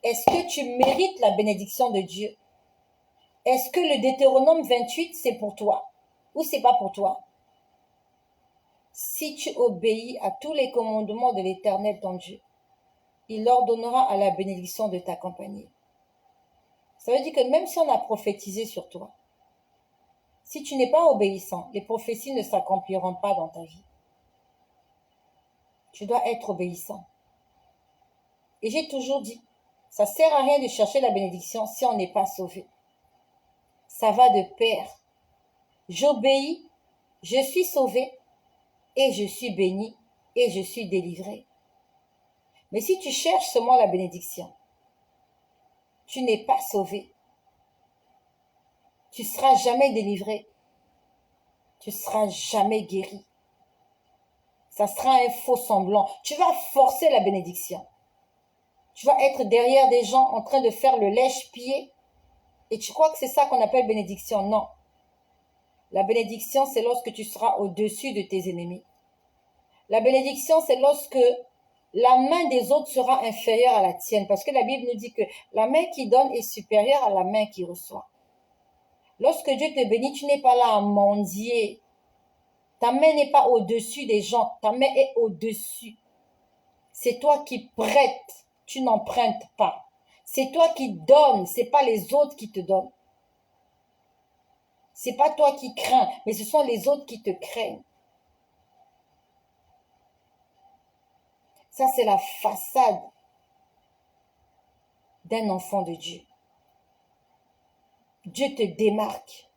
Est-ce que tu mérites la bénédiction de Dieu? Est-ce que le Deutéronome 28, c'est pour toi? Ou c'est pas pour toi? Si tu obéis à tous les commandements de l'Éternel ton Dieu, il ordonnera à la bénédiction de t'accompagner. Ça veut dire que même si on a prophétisé sur toi, si tu n'es pas obéissant, les prophéties ne s'accompliront pas dans ta vie. Tu dois être obéissant. Et j'ai toujours dit, ça sert à rien de chercher la bénédiction si on n'est pas sauvé. Ça va de pair. J'obéis, je suis sauvé et je suis béni et je suis délivré. Mais si tu cherches seulement la bénédiction, tu n'es pas sauvé. Tu ne seras jamais délivré. Tu ne seras jamais guéri. Ça sera un faux semblant. Tu vas forcer la bénédiction. Tu vas être derrière des gens en train de faire le lèche-pied et tu crois que c'est ça qu'on appelle bénédiction. Non. La bénédiction, c'est lorsque tu seras au-dessus de tes ennemis. La bénédiction, c'est lorsque la main des autres sera inférieure à la tienne. Parce que la Bible nous dit que la main qui donne est supérieure à la main qui reçoit. Lorsque Dieu te bénit, tu n'es pas là à mendier. Ta main n'est pas au-dessus des gens. Ta main est au-dessus. C'est toi qui prêtes. Tu n'empruntes pas. C'est toi qui donnes. C'est pas les autres qui te donnent. C'est pas toi qui crains, mais ce sont les autres qui te craignent. Ça, c'est la façade d'un enfant de Dieu. Dieu te démarque.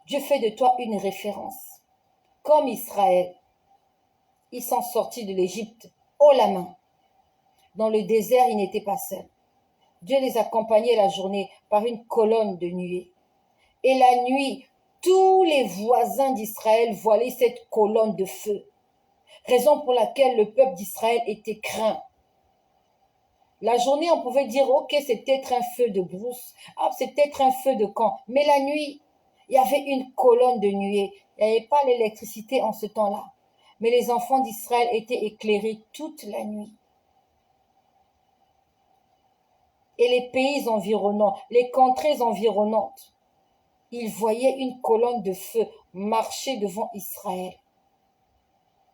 Dieu fait de toi une référence. Comme Israël, ils sont sortis de l'Égypte haut la main. Dans le désert, ils n'étaient pas seuls. Dieu les accompagnait la journée par une colonne de nuée. Et la nuit, tous les voisins d'Israël voilaient cette colonne de feu. Raison pour laquelle le peuple d'Israël était craint. La journée, on pouvait dire, ok, c'est peut-être un feu de brousse, ah, c'est peut-être un feu de camp. Mais la nuit, il y avait une colonne de nuée. Il n'y avait pas l'électricité en ce temps-là. Mais les enfants d'Israël étaient éclairés toute la nuit. Et les pays environnants, les contrées environnantes, ils voyaient une colonne de feu marcher devant Israël.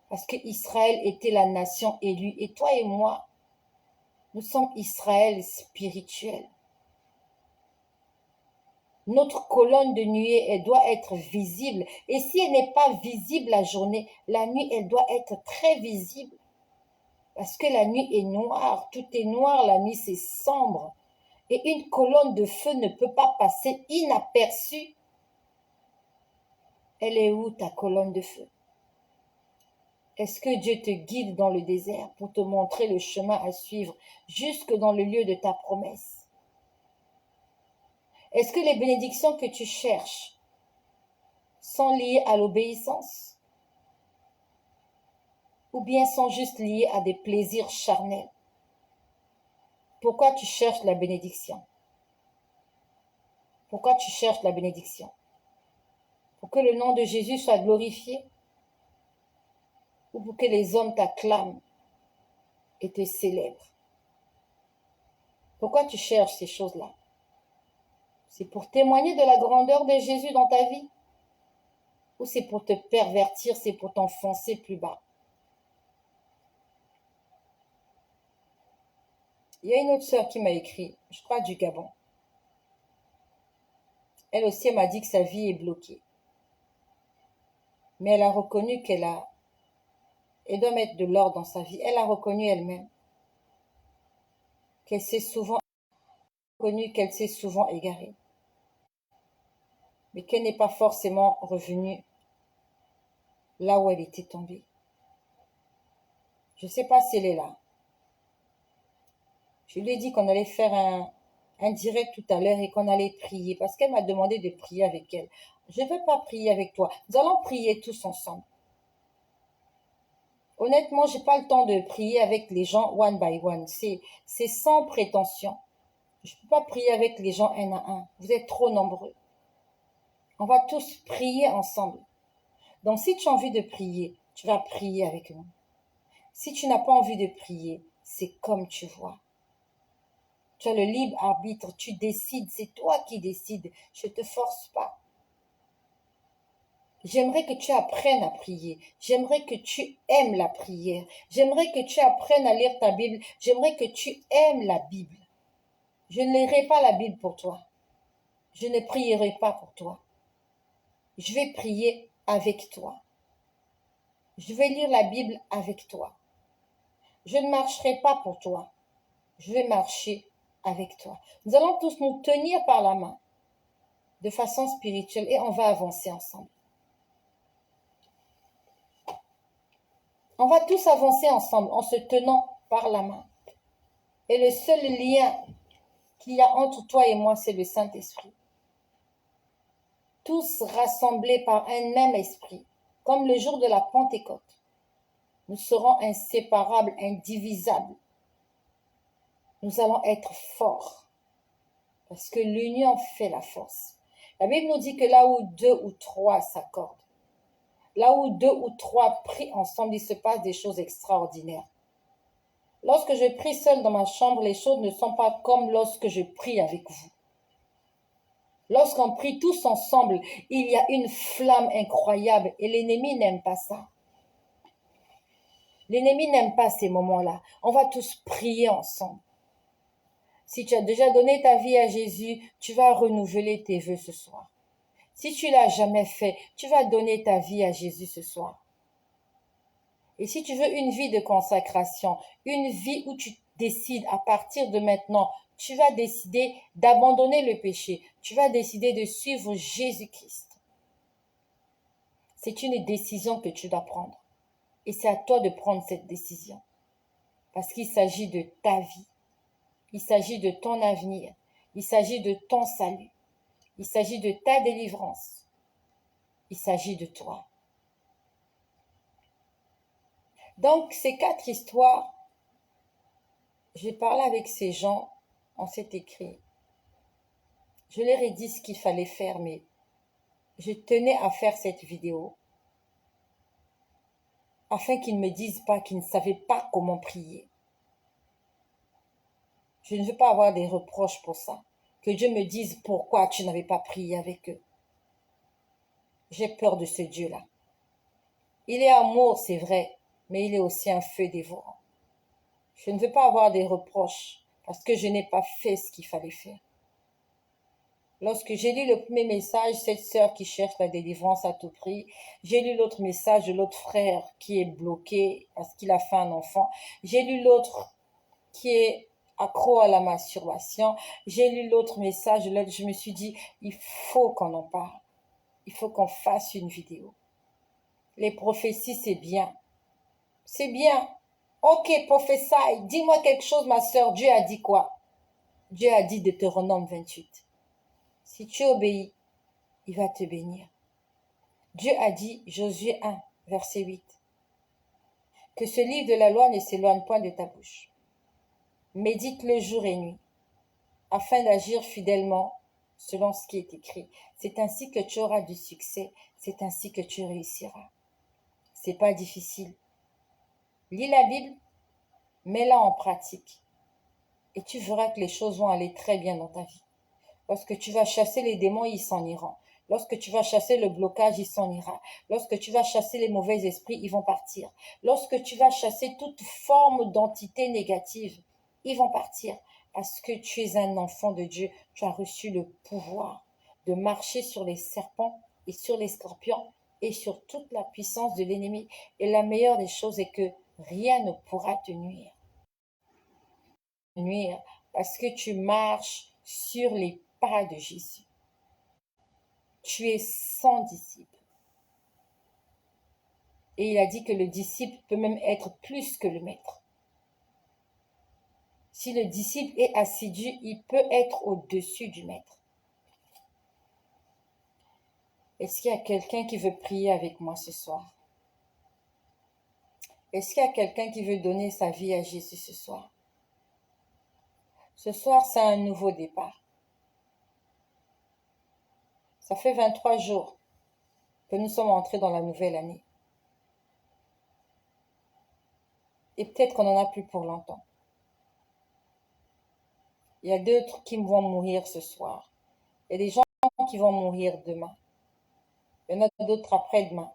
Parce que Israël était la nation élue. Et toi et moi, nous sommes Israël spirituel. Notre colonne de nuée, elle doit être visible. Et si elle n'est pas visible la journée, la nuit, elle doit être très visible. Parce que la nuit est noire, tout est noir, la nuit c'est sombre. Et une colonne de feu ne peut pas passer inaperçue. Elle est où ta colonne de feu? Est-ce que Dieu te guide dans le désert pour te montrer le chemin à suivre jusque dans le lieu de ta promesse? Est-ce que les bénédictions que tu cherches sont liées à l'obéissance? Ou bien sont juste liées à des plaisirs charnels? Pourquoi tu cherches la bénédiction? Pourquoi tu cherches la bénédiction? Pour que le nom de Jésus soit glorifié? Ou pour que les hommes t'acclament et te célèbrent? Pourquoi tu cherches ces choses-là? C'est pour témoigner de la grandeur de Jésus dans ta vie? Ou c'est pour te pervertir, c'est pour t'enfoncer plus bas? Il y a une autre sœur qui m'a écrit, je crois du Gabon. Elle aussi, elle m'a dit que sa vie est bloquée. Mais elle a reconnu elle doit mettre de l'ordre dans sa vie. Elle a reconnu elle-même qu'elle s'est souvent égarée. Mais qu'elle n'est pas forcément revenue là où elle était tombée. Je ne sais pas si elle est là. Je lui ai dit qu'on allait faire un direct tout à l'heure et qu'on allait prier parce qu'elle m'a demandé de prier avec elle. Je ne veux pas prier avec toi. Nous allons prier tous ensemble. Honnêtement, j'ai pas le temps de prier avec les gens one by one. C'est sans prétention. Je ne peux pas prier avec les gens un à un. Vous êtes trop nombreux. On va tous prier ensemble. Donc, si tu as envie de prier, tu vas prier avec nous. Si tu n'as pas envie de prier, c'est comme tu vois. Tu as le libre arbitre, tu décides, c'est toi qui décides. Je ne te force pas. J'aimerais que tu apprennes à prier. J'aimerais que tu aimes la prière. J'aimerais que tu apprennes à lire ta Bible. J'aimerais que tu aimes la Bible. Je ne lirai pas la Bible pour toi. Je ne prierai pas pour toi. Je vais prier avec toi. Je vais lire la Bible avec toi. Je ne marcherai pas pour toi. Je vais marcher avec toi. Nous allons tous nous tenir par la main de façon spirituelle et on va avancer ensemble. On va tous avancer ensemble en se tenant par la main. Et le seul lien qu'il y a entre toi et moi, c'est le Saint-Esprit. Tous rassemblés par un même esprit, comme le jour de la Pentecôte. Nous serons inséparables, indivisibles. Nous allons être forts, parce que l'union fait la force. La Bible nous dit que là où deux ou trois s'accordent, là où deux ou trois prient ensemble, il se passe des choses extraordinaires. Lorsque je prie seul dans ma chambre, les choses ne sont pas comme lorsque je prie avec vous. Lorsqu'on prie tous ensemble, il y a une flamme incroyable et l'ennemi n'aime pas ça. L'ennemi n'aime pas ces moments-là. On va tous prier ensemble. Si tu as déjà donné ta vie à Jésus, tu vas renouveler tes vœux ce soir. Si tu l'as jamais fait, tu vas donner ta vie à Jésus ce soir. Et si tu veux une vie de consacration, une vie où tu décides à partir de maintenant, tu vas décider d'abandonner le péché, tu vas décider de suivre Jésus-Christ. C'est une décision que tu dois prendre. Et c'est à toi de prendre cette décision. Parce qu'il s'agit de ta vie. Il s'agit de ton avenir. Il s'agit de ton salut. Il s'agit de ta délivrance. Il s'agit de toi. Donc, ces 4 histoires, j'ai parlé avec ces gens, on s'est écrit. Je leur ai dit ce qu'il fallait faire, mais je tenais à faire cette vidéo afin qu'ils ne me disent pas qu'ils ne savaient pas comment prier. Je ne veux pas avoir des reproches pour ça. Que Dieu me dise pourquoi tu n'avais pas prié avec eux. J'ai peur de ce Dieu-là. Il est amour, c'est vrai, mais il est aussi un feu dévorant. Je ne veux pas avoir des reproches parce que je n'ai pas fait ce qu'il fallait faire. Lorsque j'ai lu le premier message, cette sœur qui cherche la délivrance à tout prix, j'ai lu l'autre message de l'autre frère qui est bloqué parce qu'il a fait un enfant. J'ai lu l'autre qui est accro à la masturbation. J'ai lu l'autre message de l'autre. Je me suis dit, il faut qu'on en parle. Il faut qu'on fasse une vidéo. Les prophéties, c'est bien. C'est bien. Ok, prophétie, dis-moi quelque chose, ma sœur. Dieu a dit quoi? Dieu a dit Deutéronome 28. Si tu obéis, il va te bénir. Dieu a dit, Josué 1, verset 8, que ce livre de la loi ne s'éloigne point de ta bouche. Médite-le jour et nuit, afin d'agir fidèlement selon ce qui est écrit. C'est ainsi que tu auras du succès, c'est ainsi que tu réussiras. C'est pas difficile. Lis la Bible, mets-la en pratique, et tu verras que les choses vont aller très bien dans ta vie. Lorsque tu vas chasser les démons, ils s'en iront. Lorsque tu vas chasser le blocage, il s'en ira. Lorsque tu vas chasser les mauvais esprits, ils vont partir. Lorsque tu vas chasser toute forme d'entité négative, ils vont partir. Parce que tu es un enfant de Dieu, tu as reçu le pouvoir de marcher sur les serpents et sur les scorpions et sur toute la puissance de l'ennemi. Et la meilleure des choses est que rien ne pourra te nuire. Parce que tu marches sur les pas de Jésus. Tu es son disciple. Et il a dit que le disciple peut même être plus que le maître. Si le disciple est assidu, il peut être au-dessus du maître. Est-ce qu'il y a quelqu'un qui veut prier avec moi ce soir? Est-ce qu'il y a quelqu'un qui veut donner sa vie à Jésus ce soir? Ce soir, c'est un nouveau départ. Ça fait 23 jours que nous sommes entrés dans la nouvelle année. Et peut-être qu'on n'en a plus pour longtemps. Il y a d'autres qui vont mourir ce soir. Il y a des gens qui vont mourir demain. Il y en a d'autres après-demain.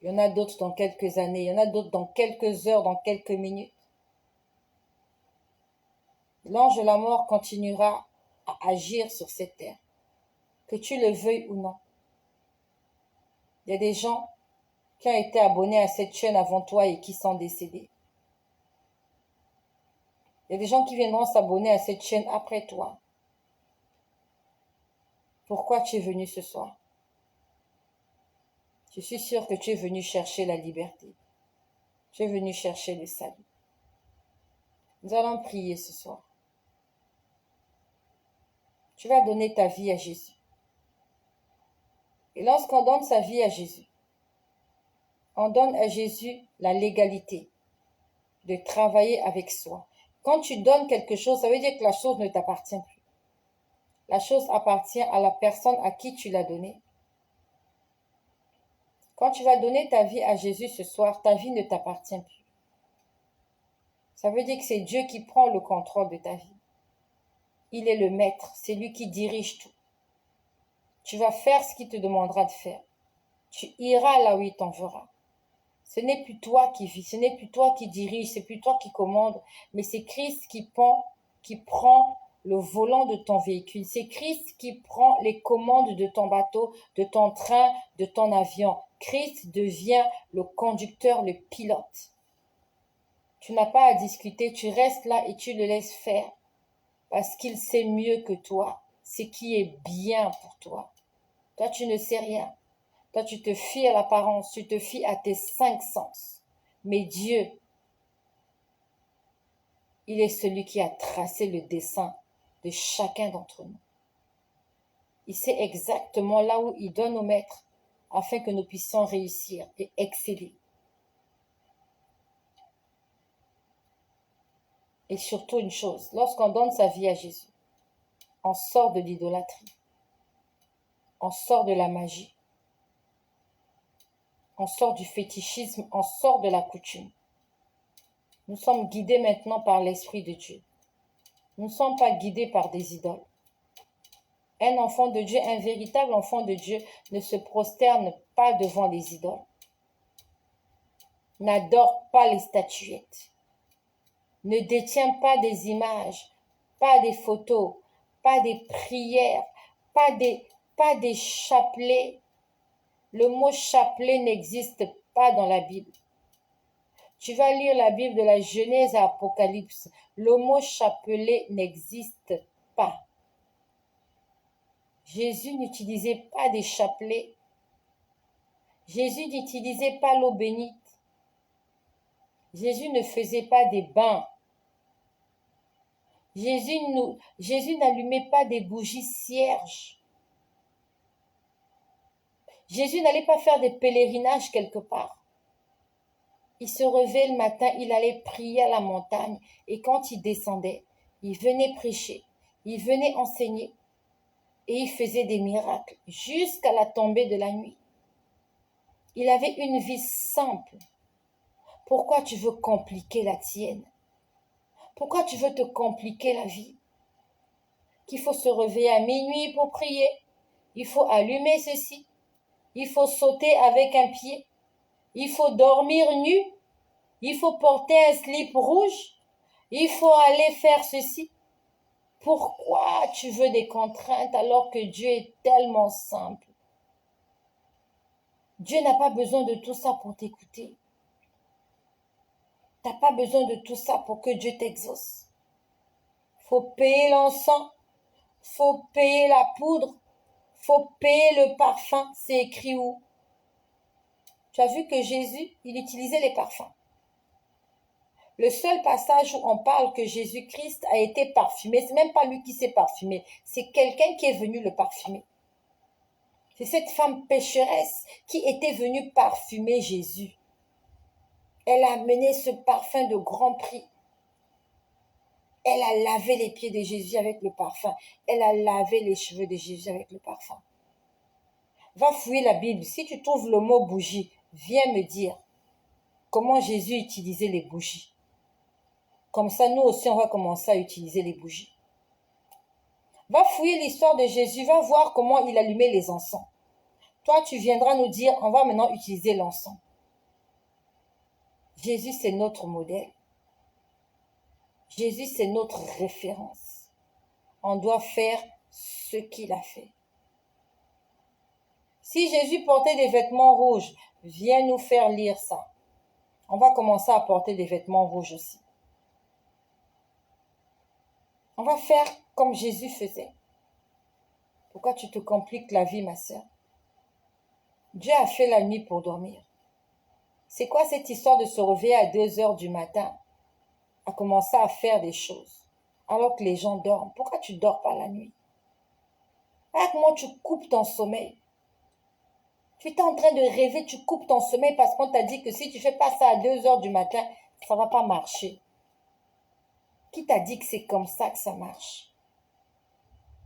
Il y en a d'autres dans quelques années. Il y en a d'autres dans quelques heures, dans quelques minutes. L'ange de la mort continuera à agir sur cette terre, que tu le veuilles ou non. Il y a des gens qui ont été abonnés à cette chaîne avant toi et qui sont décédés. Il y a des gens qui viendront s'abonner à cette chaîne après toi. Pourquoi tu es venu ce soir? Je suis sûre que tu es venu chercher la liberté. Tu es venu chercher le salut. Nous allons prier ce soir. Tu vas donner ta vie à Jésus. Et lorsqu'on donne sa vie à Jésus, on donne à Jésus la légalité de travailler avec soi. Quand tu donnes quelque chose, ça veut dire que la chose ne t'appartient plus. La chose appartient à la personne à qui tu l'as donnée. Quand tu vas donner ta vie à Jésus ce soir, ta vie ne t'appartient plus. Ça veut dire que c'est Dieu qui prend le contrôle de ta vie. Il est le maître, c'est lui qui dirige tout. Tu vas faire ce qu'il te demandera de faire. Tu iras là où il t'enverra. Ce n'est plus toi qui vis, ce n'est plus toi qui dirige, c'est plus toi qui commande, mais c'est Christ qui prend le volant de ton véhicule. C'est Christ qui prend les commandes de ton bateau, de ton train, de ton avion. Christ devient le conducteur, le pilote. Tu n'as pas à discuter, tu restes là et tu le laisses faire. Parce qu'il sait mieux que toi ce qui est bien pour toi. Toi, tu ne sais rien. Toi, tu te fies à l'apparence, tu te fies à tes 5 sens. Mais Dieu, il est celui qui a tracé le dessein de chacun d'entre nous. Il sait exactement là où il doit nous mettre afin que nous puissions réussir et exceller. Et surtout une chose, lorsqu'on donne sa vie à Jésus, on sort de l'idolâtrie, on sort de la magie, on sort du fétichisme, on sort de la coutume. Nous sommes guidés maintenant par l'Esprit de Dieu. Nous ne sommes pas guidés par des idoles. Un enfant de Dieu, un véritable enfant de Dieu, ne se prosterne pas devant les idoles, n'adore pas les statuettes, ne détient pas des images, pas des photos, pas des prières, pas des chapelets. Le mot chapelet n'existe pas dans la Bible. Tu vas lire la Bible de la Genèse à Apocalypse. Le mot chapelet n'existe pas. Jésus n'utilisait pas des chapelets. Jésus n'utilisait pas l'eau bénite. Jésus ne faisait pas des bains. Jésus n'allumait pas des bougies cierges. Jésus n'allait pas faire des pèlerinages quelque part. Il se relevait le matin, il allait prier à la montagne et quand il descendait, il venait prêcher, il venait enseigner et il faisait des miracles jusqu'à la tombée de la nuit. Il avait une vie simple. Pourquoi tu veux compliquer la tienne? Pourquoi tu veux te compliquer la vie? Qu'il faut se réveiller à minuit pour prier, il faut allumer ceci, il faut sauter avec un pied, il faut dormir nu, il faut porter un slip rouge, il faut aller faire ceci. Pourquoi tu veux des contraintes alors que Dieu est tellement simple? Dieu n'a pas besoin de tout ça pour t'écouter. Tu n'as pas besoin de tout ça pour que Dieu t'exauce. Faut payer l'encens, faut payer la poudre, faut payer le parfum. C'est écrit où? Tu as vu que Jésus, il utilisait les parfums. Le seul passage où on parle que Jésus-Christ a été parfumé, c'est même pas lui qui s'est parfumé, c'est quelqu'un qui est venu le parfumer. C'est cette femme pécheresse qui était venue parfumer Jésus. Elle a amené ce parfum de grand prix. Elle a lavé les pieds de Jésus avec le parfum. Elle a lavé les cheveux de Jésus avec le parfum. Va fouiller la Bible. Si tu trouves le mot bougie, viens me dire comment Jésus utilisait les bougies. Comme ça, nous aussi, on va commencer à utiliser les bougies. Va fouiller l'histoire de Jésus. Va voir comment il allumait les encens. Toi, tu viendras nous dire, on va maintenant utiliser l'encens. Jésus, c'est notre modèle. Jésus, c'est notre référence. On doit faire ce qu'il a fait. Si Jésus portait des vêtements rouges, viens nous faire lire ça. On va commencer à porter des vêtements rouges aussi. On va faire comme Jésus faisait. Pourquoi tu te compliques la vie, ma sœur? Dieu a fait la nuit pour dormir. C'est quoi cette histoire de se réveiller à 2 heures du matin, à commencer à faire des choses, alors que les gens dorment? Pourquoi tu ne dors pas la nuit? Regarde comment tu coupes ton sommeil. Tu es en train de rêver, tu coupes ton sommeil parce qu'on t'a dit que si tu fais pas ça à 2 heures du matin, ça va pas marcher. Qui t'a dit que c'est comme ça que ça marche?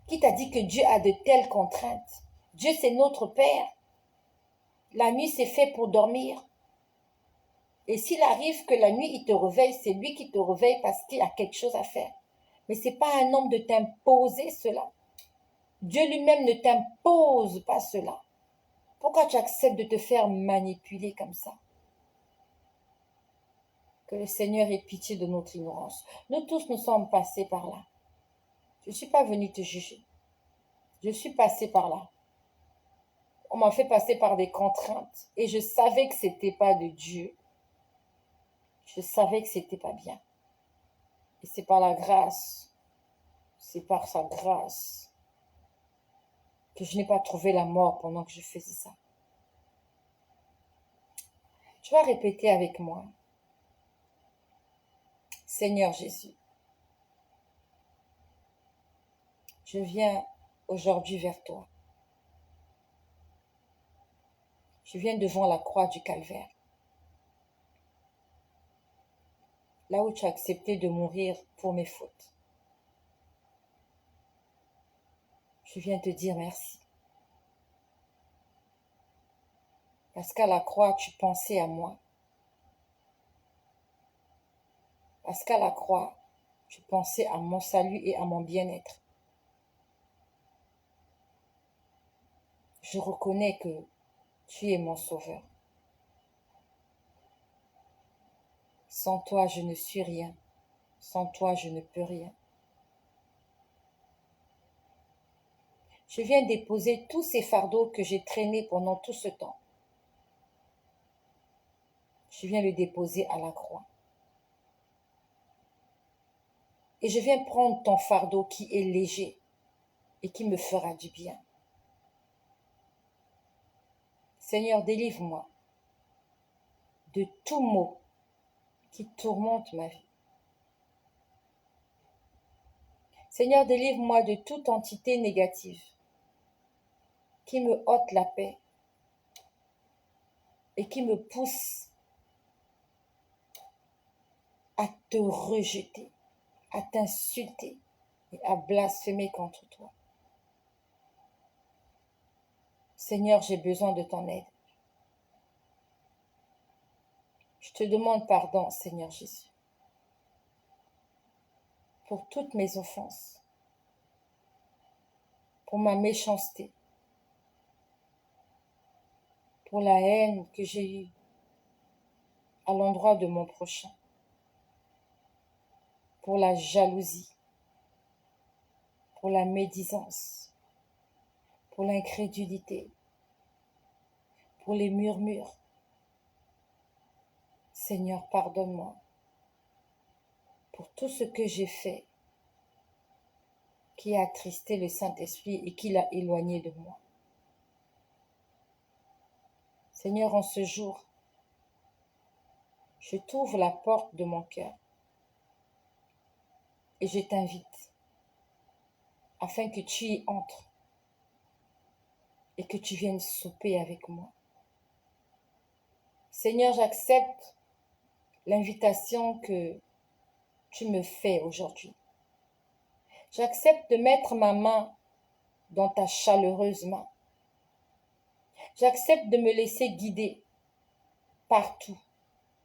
Qui t'a dit que Dieu a de telles contraintes? Dieu, c'est notre Père. La nuit, c'est fait pour dormir. Et s'il arrive que la nuit, il te réveille, c'est lui qui te réveille parce qu'il a quelque chose à faire. Mais ce n'est pas un homme de t'imposer cela. Dieu lui-même ne t'impose pas cela. Pourquoi tu acceptes de te faire manipuler comme ça? Que le Seigneur ait pitié de notre ignorance. Nous tous, nous sommes passés par là. Je ne suis pas venue te juger. Je suis passée par là. On m'a fait passer par des contraintes et je savais que ce n'était pas de Dieu. Je savais que ce n'était pas bien. Et c'est par la grâce, c'est par sa grâce que je n'ai pas trouvé la mort pendant que je faisais ça. Tu vas répéter avec moi. Seigneur Jésus, je viens aujourd'hui vers toi. Je viens devant la croix du calvaire. Là où tu as accepté de mourir pour mes fautes. Je viens te dire merci. Parce qu'à la croix, tu pensais à moi. Parce qu'à la croix, tu pensais à mon salut et à mon bien-être. Je reconnais que tu es mon sauveur. Sans toi, je ne suis rien. Sans toi, je ne peux rien. Je viens déposer tous ces fardeaux que j'ai traînés pendant tout ce temps. Je viens le déposer à la croix. Et je viens prendre ton fardeau qui est léger et qui me fera du bien. Seigneur, délivre-moi de tout maux qui tourmente ma vie. Seigneur, délivre-moi de toute entité négative qui me ôte la paix et qui me pousse à te rejeter, à t'insulter et à blasphémer contre toi. Seigneur, j'ai besoin de ton aide. Je te demande pardon, Seigneur Jésus, pour toutes mes offenses, pour ma méchanceté, pour la haine que j'ai eue à l'endroit de mon prochain, pour la jalousie, pour la médisance, pour l'incrédulité, pour les murmures. Seigneur, pardonne-moi pour tout ce que j'ai fait qui a attristé le Saint-Esprit et qui l'a éloigné de moi. Seigneur, en ce jour, je t'ouvre la porte de mon cœur et je t'invite afin que tu y entres et que tu viennes souper avec moi. Seigneur, j'accepte l'invitation que tu me fais aujourd'hui. J'accepte de mettre ma main dans ta chaleureuse main. J'accepte de me laisser guider partout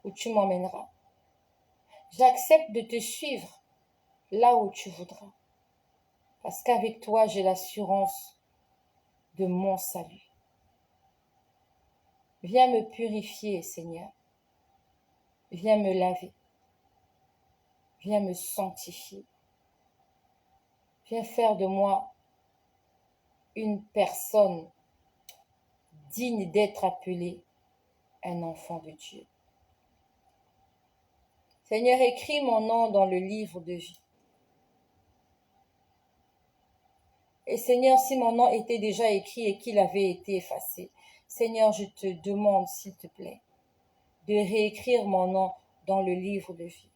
où tu m'emmèneras. J'accepte de te suivre là où tu voudras. Parce qu'avec toi, j'ai l'assurance de mon salut. Viens me purifier, Seigneur. Viens me laver. Viens me sanctifier. Viens faire de moi une personne digne d'être appelée un enfant de Dieu. Seigneur, écris mon nom dans le livre de vie. Et Seigneur, si mon nom était déjà écrit et qu'il avait été effacé, Seigneur, je te demande, s'il te plaît, de réécrire mon nom dans le livre de vie.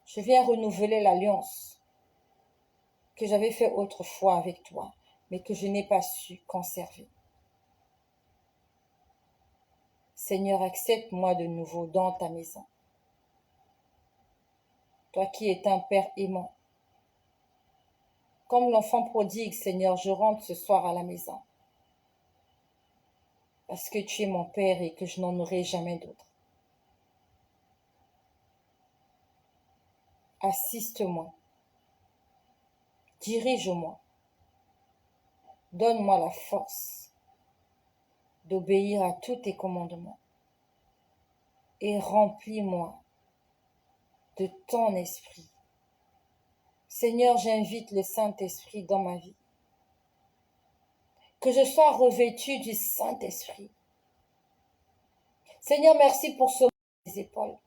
Je viens renouveler l'alliance que j'avais faite autrefois avec toi, mais que je n'ai pas su conserver. Seigneur, accepte-moi de nouveau dans ta maison. Toi qui es un Père aimant, Comme l'enfant prodigue, Seigneur, je rentre ce soir à la maison. Parce que tu es mon Père et que je n'en aurai jamais d'autre. Assiste-moi. Dirige-moi. Donne-moi la force d'obéir à tous tes commandements. Et remplis-moi de ton esprit. Seigneur, j'invite le Saint-Esprit dans ma vie. Que je sois revêtu du Saint-Esprit. Seigneur, merci pour ce mes épaules.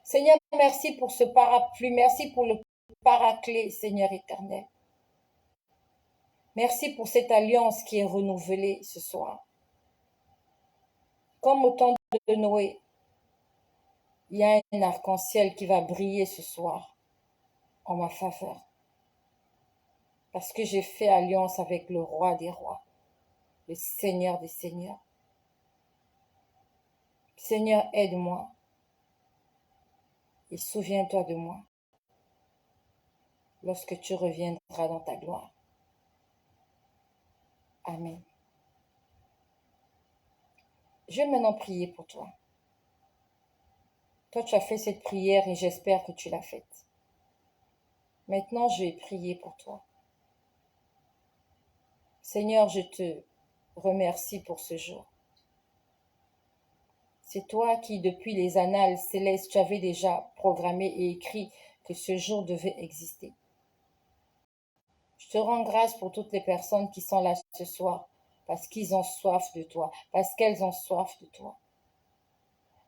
Seigneur, merci pour ce parapluie. Merci pour le paraclet, Seigneur éternel. Merci pour cette alliance qui est renouvelée ce soir. Comme au temps de Noé, il y a un arc-en-ciel qui va briller ce soir en ma faveur. Parce que j'ai fait alliance avec le roi des rois, le Seigneur des seigneurs. Seigneur, aide-moi et souviens-toi de moi lorsque tu reviendras dans ta gloire. Amen. Je vais maintenant prier pour toi. Toi, tu as fait cette prière et j'espère que tu l'as faite. Maintenant, je vais prier pour toi. Seigneur, je te remercie pour ce jour. C'est toi qui, depuis les annales célestes, tu avais déjà programmé et écrit que ce jour devait exister. Je te rends grâce pour toutes les personnes qui sont là ce soir, parce qu'ils ont soif de toi, parce qu'elles ont soif de toi.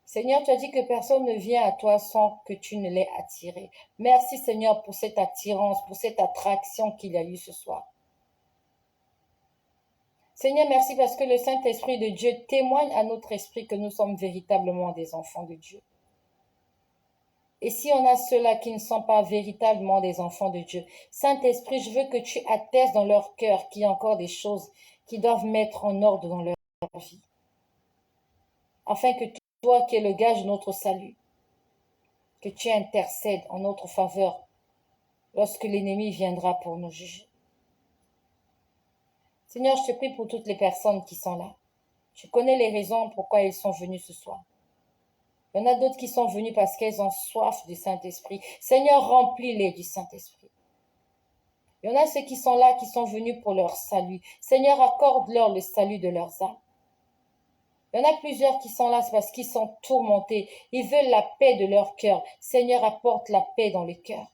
Seigneur, tu as dit que personne ne vient à toi sans que tu ne l'aies attiré. Merci Seigneur pour cette attirance, pour cette attraction qu'il y a eu ce soir. Seigneur, merci parce que le Saint-Esprit de Dieu témoigne à notre esprit que nous sommes véritablement des enfants de Dieu. Et si on a ceux-là qui ne sont pas véritablement des enfants de Dieu, Saint-Esprit, je veux que tu attestes dans leur cœur qu'il y a encore des choses qu'ils doivent mettre en ordre dans leur vie. Afin que toi qui es le gage de notre salut, que tu intercèdes en notre faveur lorsque l'ennemi viendra pour nous juger. Seigneur, je te prie pour toutes les personnes qui sont là. Tu connais les raisons pourquoi ils sont venus ce soir. Il y en a d'autres qui sont venus parce qu'elles ont soif du Saint-Esprit. Seigneur, remplis-les du Saint-Esprit. Il y en a ceux qui sont là, qui sont venus pour leur salut. Seigneur, accorde-leur le salut de leurs âmes. Il y en a plusieurs qui sont là parce qu'ils sont tourmentés. Ils veulent la paix de leur cœur. Seigneur, apporte la paix dans les cœurs.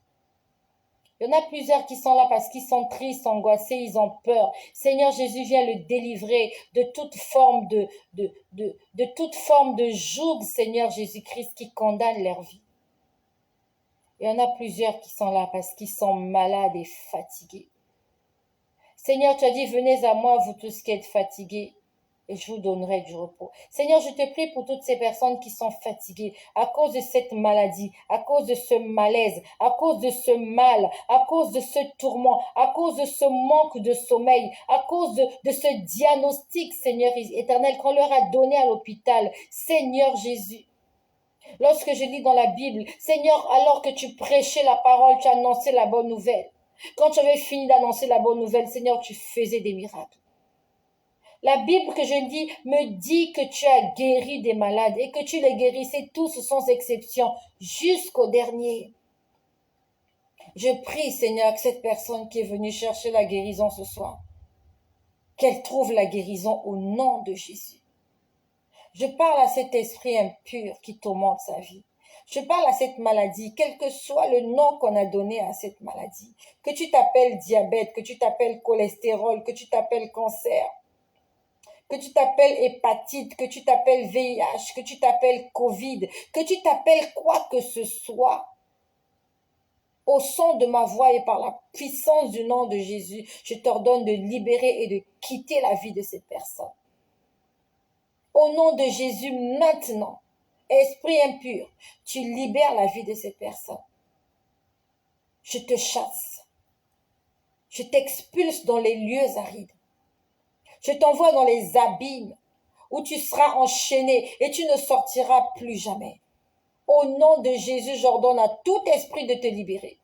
Il y en a plusieurs qui sont là parce qu'ils sont tristes, angoissés, ils ont peur. Seigneur Jésus, viens le délivrer de toute forme de toute forme de joug, Seigneur Jésus-Christ, qui condamne leur vie. Il y en a plusieurs qui sont là parce qu'ils sont malades et fatigués. Seigneur, tu as dit, venez à moi, vous tous qui êtes fatigués, et je vous donnerai du repos. Seigneur, je te prie pour toutes ces personnes qui sont fatiguées à cause de cette maladie, à cause de ce malaise, à cause de ce mal, à cause de ce tourment, à cause de ce manque de sommeil, à cause de ce diagnostic, Seigneur éternel, qu'on leur a donné à l'hôpital. Seigneur Jésus, lorsque je lis dans la Bible, Seigneur, alors que tu prêchais la parole, tu annonçais la bonne nouvelle. Quand tu avais fini d'annoncer la bonne nouvelle, Seigneur, tu faisais des miracles. La Bible que je lis me dit que tu as guéri des malades et que tu les guérissais tous sans exception jusqu'au dernier. Je prie, Seigneur, que cette personne qui est venue chercher la guérison ce soir, qu'elle trouve la guérison au nom de Jésus. Je parle à cet esprit impur qui tourmente sa vie. Je parle à cette maladie, quel que soit le nom qu'on a donné à cette maladie. Que tu t'appelles diabète, que tu t'appelles cholestérol, que tu t'appelles cancer, que tu t'appelles hépatite, que tu t'appelles VIH, que tu t'appelles Covid, que tu t'appelles quoi que ce soit. Au son de ma voix et par la puissance du nom de Jésus, je t'ordonne de libérer et de quitter la vie de cette personne. Au nom de Jésus, maintenant, esprit impur, tu libères la vie de cette personne. Je te chasse. Je t'expulse dans les lieux arides. Je t'envoie dans les abîmes où tu seras enchaîné et tu ne sortiras plus jamais. Au nom de Jésus, j'ordonne à tout esprit de te libérer.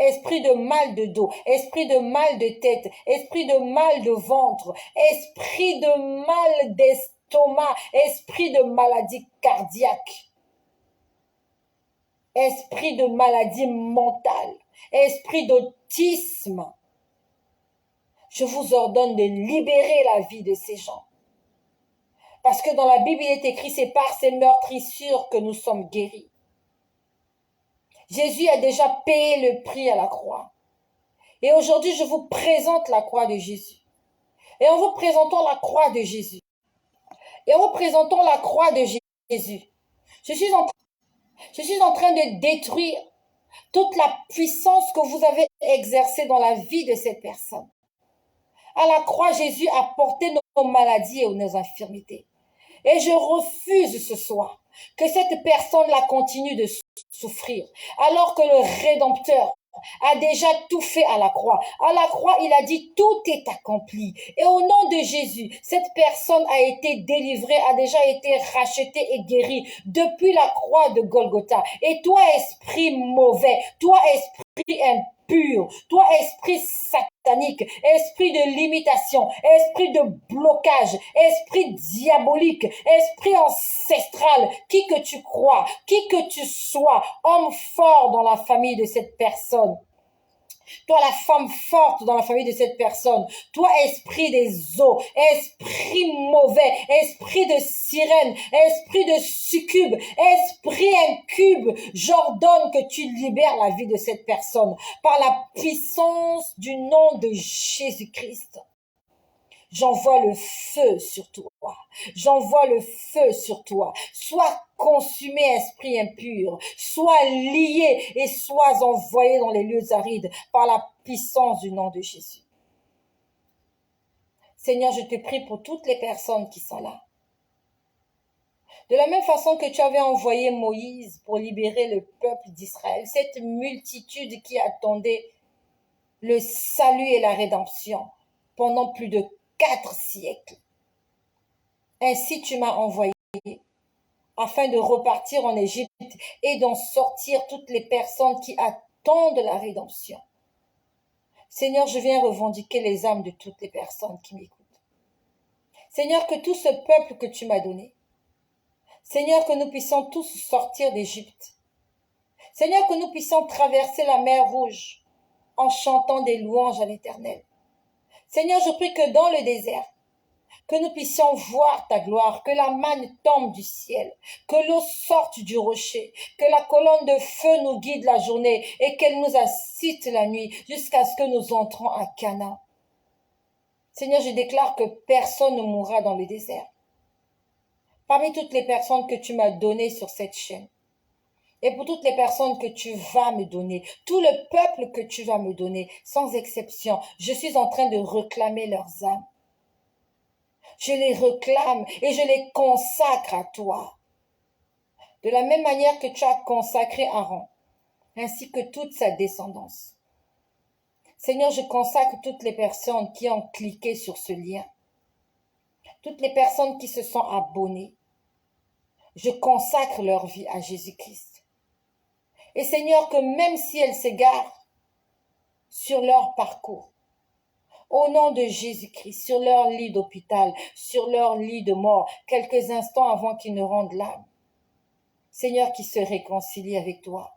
esprit de mal de dos, esprit de mal de tête, esprit de mal de ventre, esprit de mal d'estomac, esprit de maladie cardiaque, esprit de maladie mentale, esprit d'autisme. Je vous ordonne de libérer la vie de ces gens. Parce que dans la Bible, il est écrit, c'est par ces meurtrissures que nous sommes guéris. Jésus a déjà payé le prix à la croix. Et aujourd'hui, je vous présente la croix de Jésus. Et en vous présentant la croix de Jésus, et en vous présentant la croix de Jésus, je suis en train de détruire toute la puissance que vous avez exercée dans la vie de cette personne. À la croix, Jésus a porté nos maladies et nos infirmités. Et je refuse ce soir que cette personne-là continue de souffrir, alors que le Rédempteur a déjà tout fait à la croix. À la croix, il a dit tout est accompli. Et au nom de Jésus, cette personne a été délivrée, a déjà été rachetée et guérie depuis la croix de Golgotha. Et toi, esprit mauvais, toi, esprit impur, toi, esprit satanique, esprit de limitation, esprit de blocage, esprit diabolique, esprit ancestral, qui que tu crois, qui que tu sois, homme fort dans la famille de cette personne, toi la femme forte dans la famille de cette personne, toi esprit des eaux, esprit mauvais, esprit de sirène, esprit de succube, esprit incube, j'ordonne que tu libères la vie de cette personne par la puissance du nom de Jésus-Christ. J'envoie le feu sur toi. J'envoie le feu sur toi. Sois consumé, esprit impur. Sois lié et sois envoyé dans les lieux arides par la puissance du nom de Jésus. Seigneur, je te prie pour toutes les personnes qui sont là. De la même façon que tu avais envoyé Moïse pour libérer le peuple d'Israël, cette multitude qui attendait le salut et la rédemption pendant plus de 4 siècles. Ainsi tu m'as envoyé afin de repartir en Égypte et d'en sortir toutes les personnes qui attendent la rédemption. Seigneur, je viens revendiquer les âmes de toutes les personnes qui m'écoutent. Seigneur, que tout ce peuple que tu m'as donné, Seigneur, que nous puissions tous sortir d'Égypte. Seigneur, que nous puissions traverser la mer Rouge en chantant des louanges à l'Éternel. Seigneur, je prie que dans le désert, que nous puissions voir ta gloire, que la manne tombe du ciel, que l'eau sorte du rocher, que la colonne de feu nous guide la journée et qu'elle nous assiste la nuit jusqu'à ce que nous entrons à Canaan. Seigneur, je déclare que personne ne mourra dans le désert. Parmi toutes les personnes que tu m'as données sur cette chaîne, et pour toutes les personnes que tu vas me donner, tout le peuple que tu vas me donner, sans exception, je suis en train de réclamer leurs âmes. Je les réclame et je les consacre à toi. De la même manière que tu as consacré Aaron, ainsi que toute sa descendance. Seigneur, je consacre toutes les personnes qui ont cliqué sur ce lien. Toutes les personnes qui se sont abonnées. Je consacre leur vie à Jésus-Christ. Et Seigneur, que même si elles s'égarent sur leur parcours, au nom de Jésus-Christ, sur leur lit d'hôpital, sur leur lit de mort, quelques instants avant qu'ils ne rendent l'âme. Seigneur, qu'ils se réconcilient avec toi.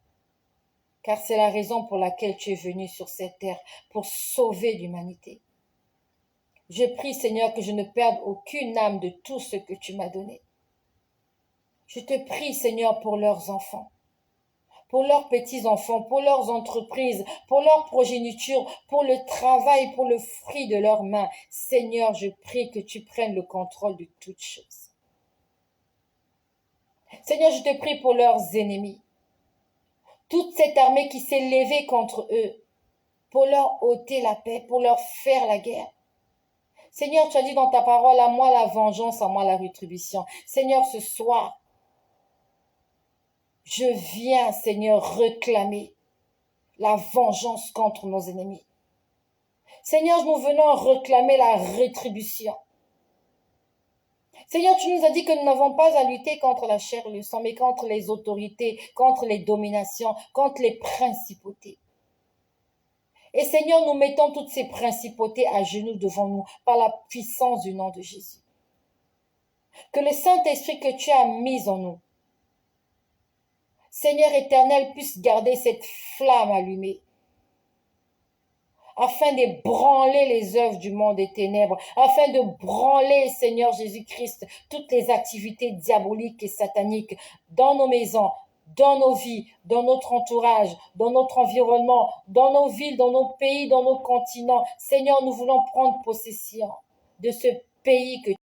Car c'est la raison pour laquelle tu es venu sur cette terre, pour sauver l'humanité. Je prie, Seigneur, que je ne perde aucune âme de tout ce que tu m'as donné. Je te prie, Seigneur, pour leurs enfants, pour leurs petits-enfants, pour leurs entreprises, pour leur progéniture, pour le travail, pour le fruit de leurs mains. Seigneur, je prie que tu prennes le contrôle de toutes choses. Seigneur, je te prie pour leurs ennemis. Toute cette armée qui s'est levée contre eux, pour leur ôter la paix, pour leur faire la guerre. Seigneur, tu as dit dans ta parole, à moi la vengeance, à moi la rétribution. Seigneur, ce soir, je viens, Seigneur, réclamer la vengeance contre nos ennemis. Seigneur, nous venons réclamer la rétribution. Seigneur, tu nous as dit que nous n'avons pas à lutter contre la chair et le sang, mais contre les autorités, contre les dominations, contre les principautés. Et Seigneur, nous mettons toutes ces principautés à genoux devant nous par la puissance du nom de Jésus. Que le Saint-Esprit que tu as mis en nous, Seigneur éternel, puisse garder cette flamme allumée afin de branler les œuvres du monde des ténèbres, afin de branler, Seigneur Jésus-Christ, toutes les activités diaboliques et sataniques dans nos maisons, dans nos vies, dans notre entourage, dans notre environnement, dans nos villes, dans nos pays, dans nos continents. Seigneur, nous voulons prendre possession de ce pays que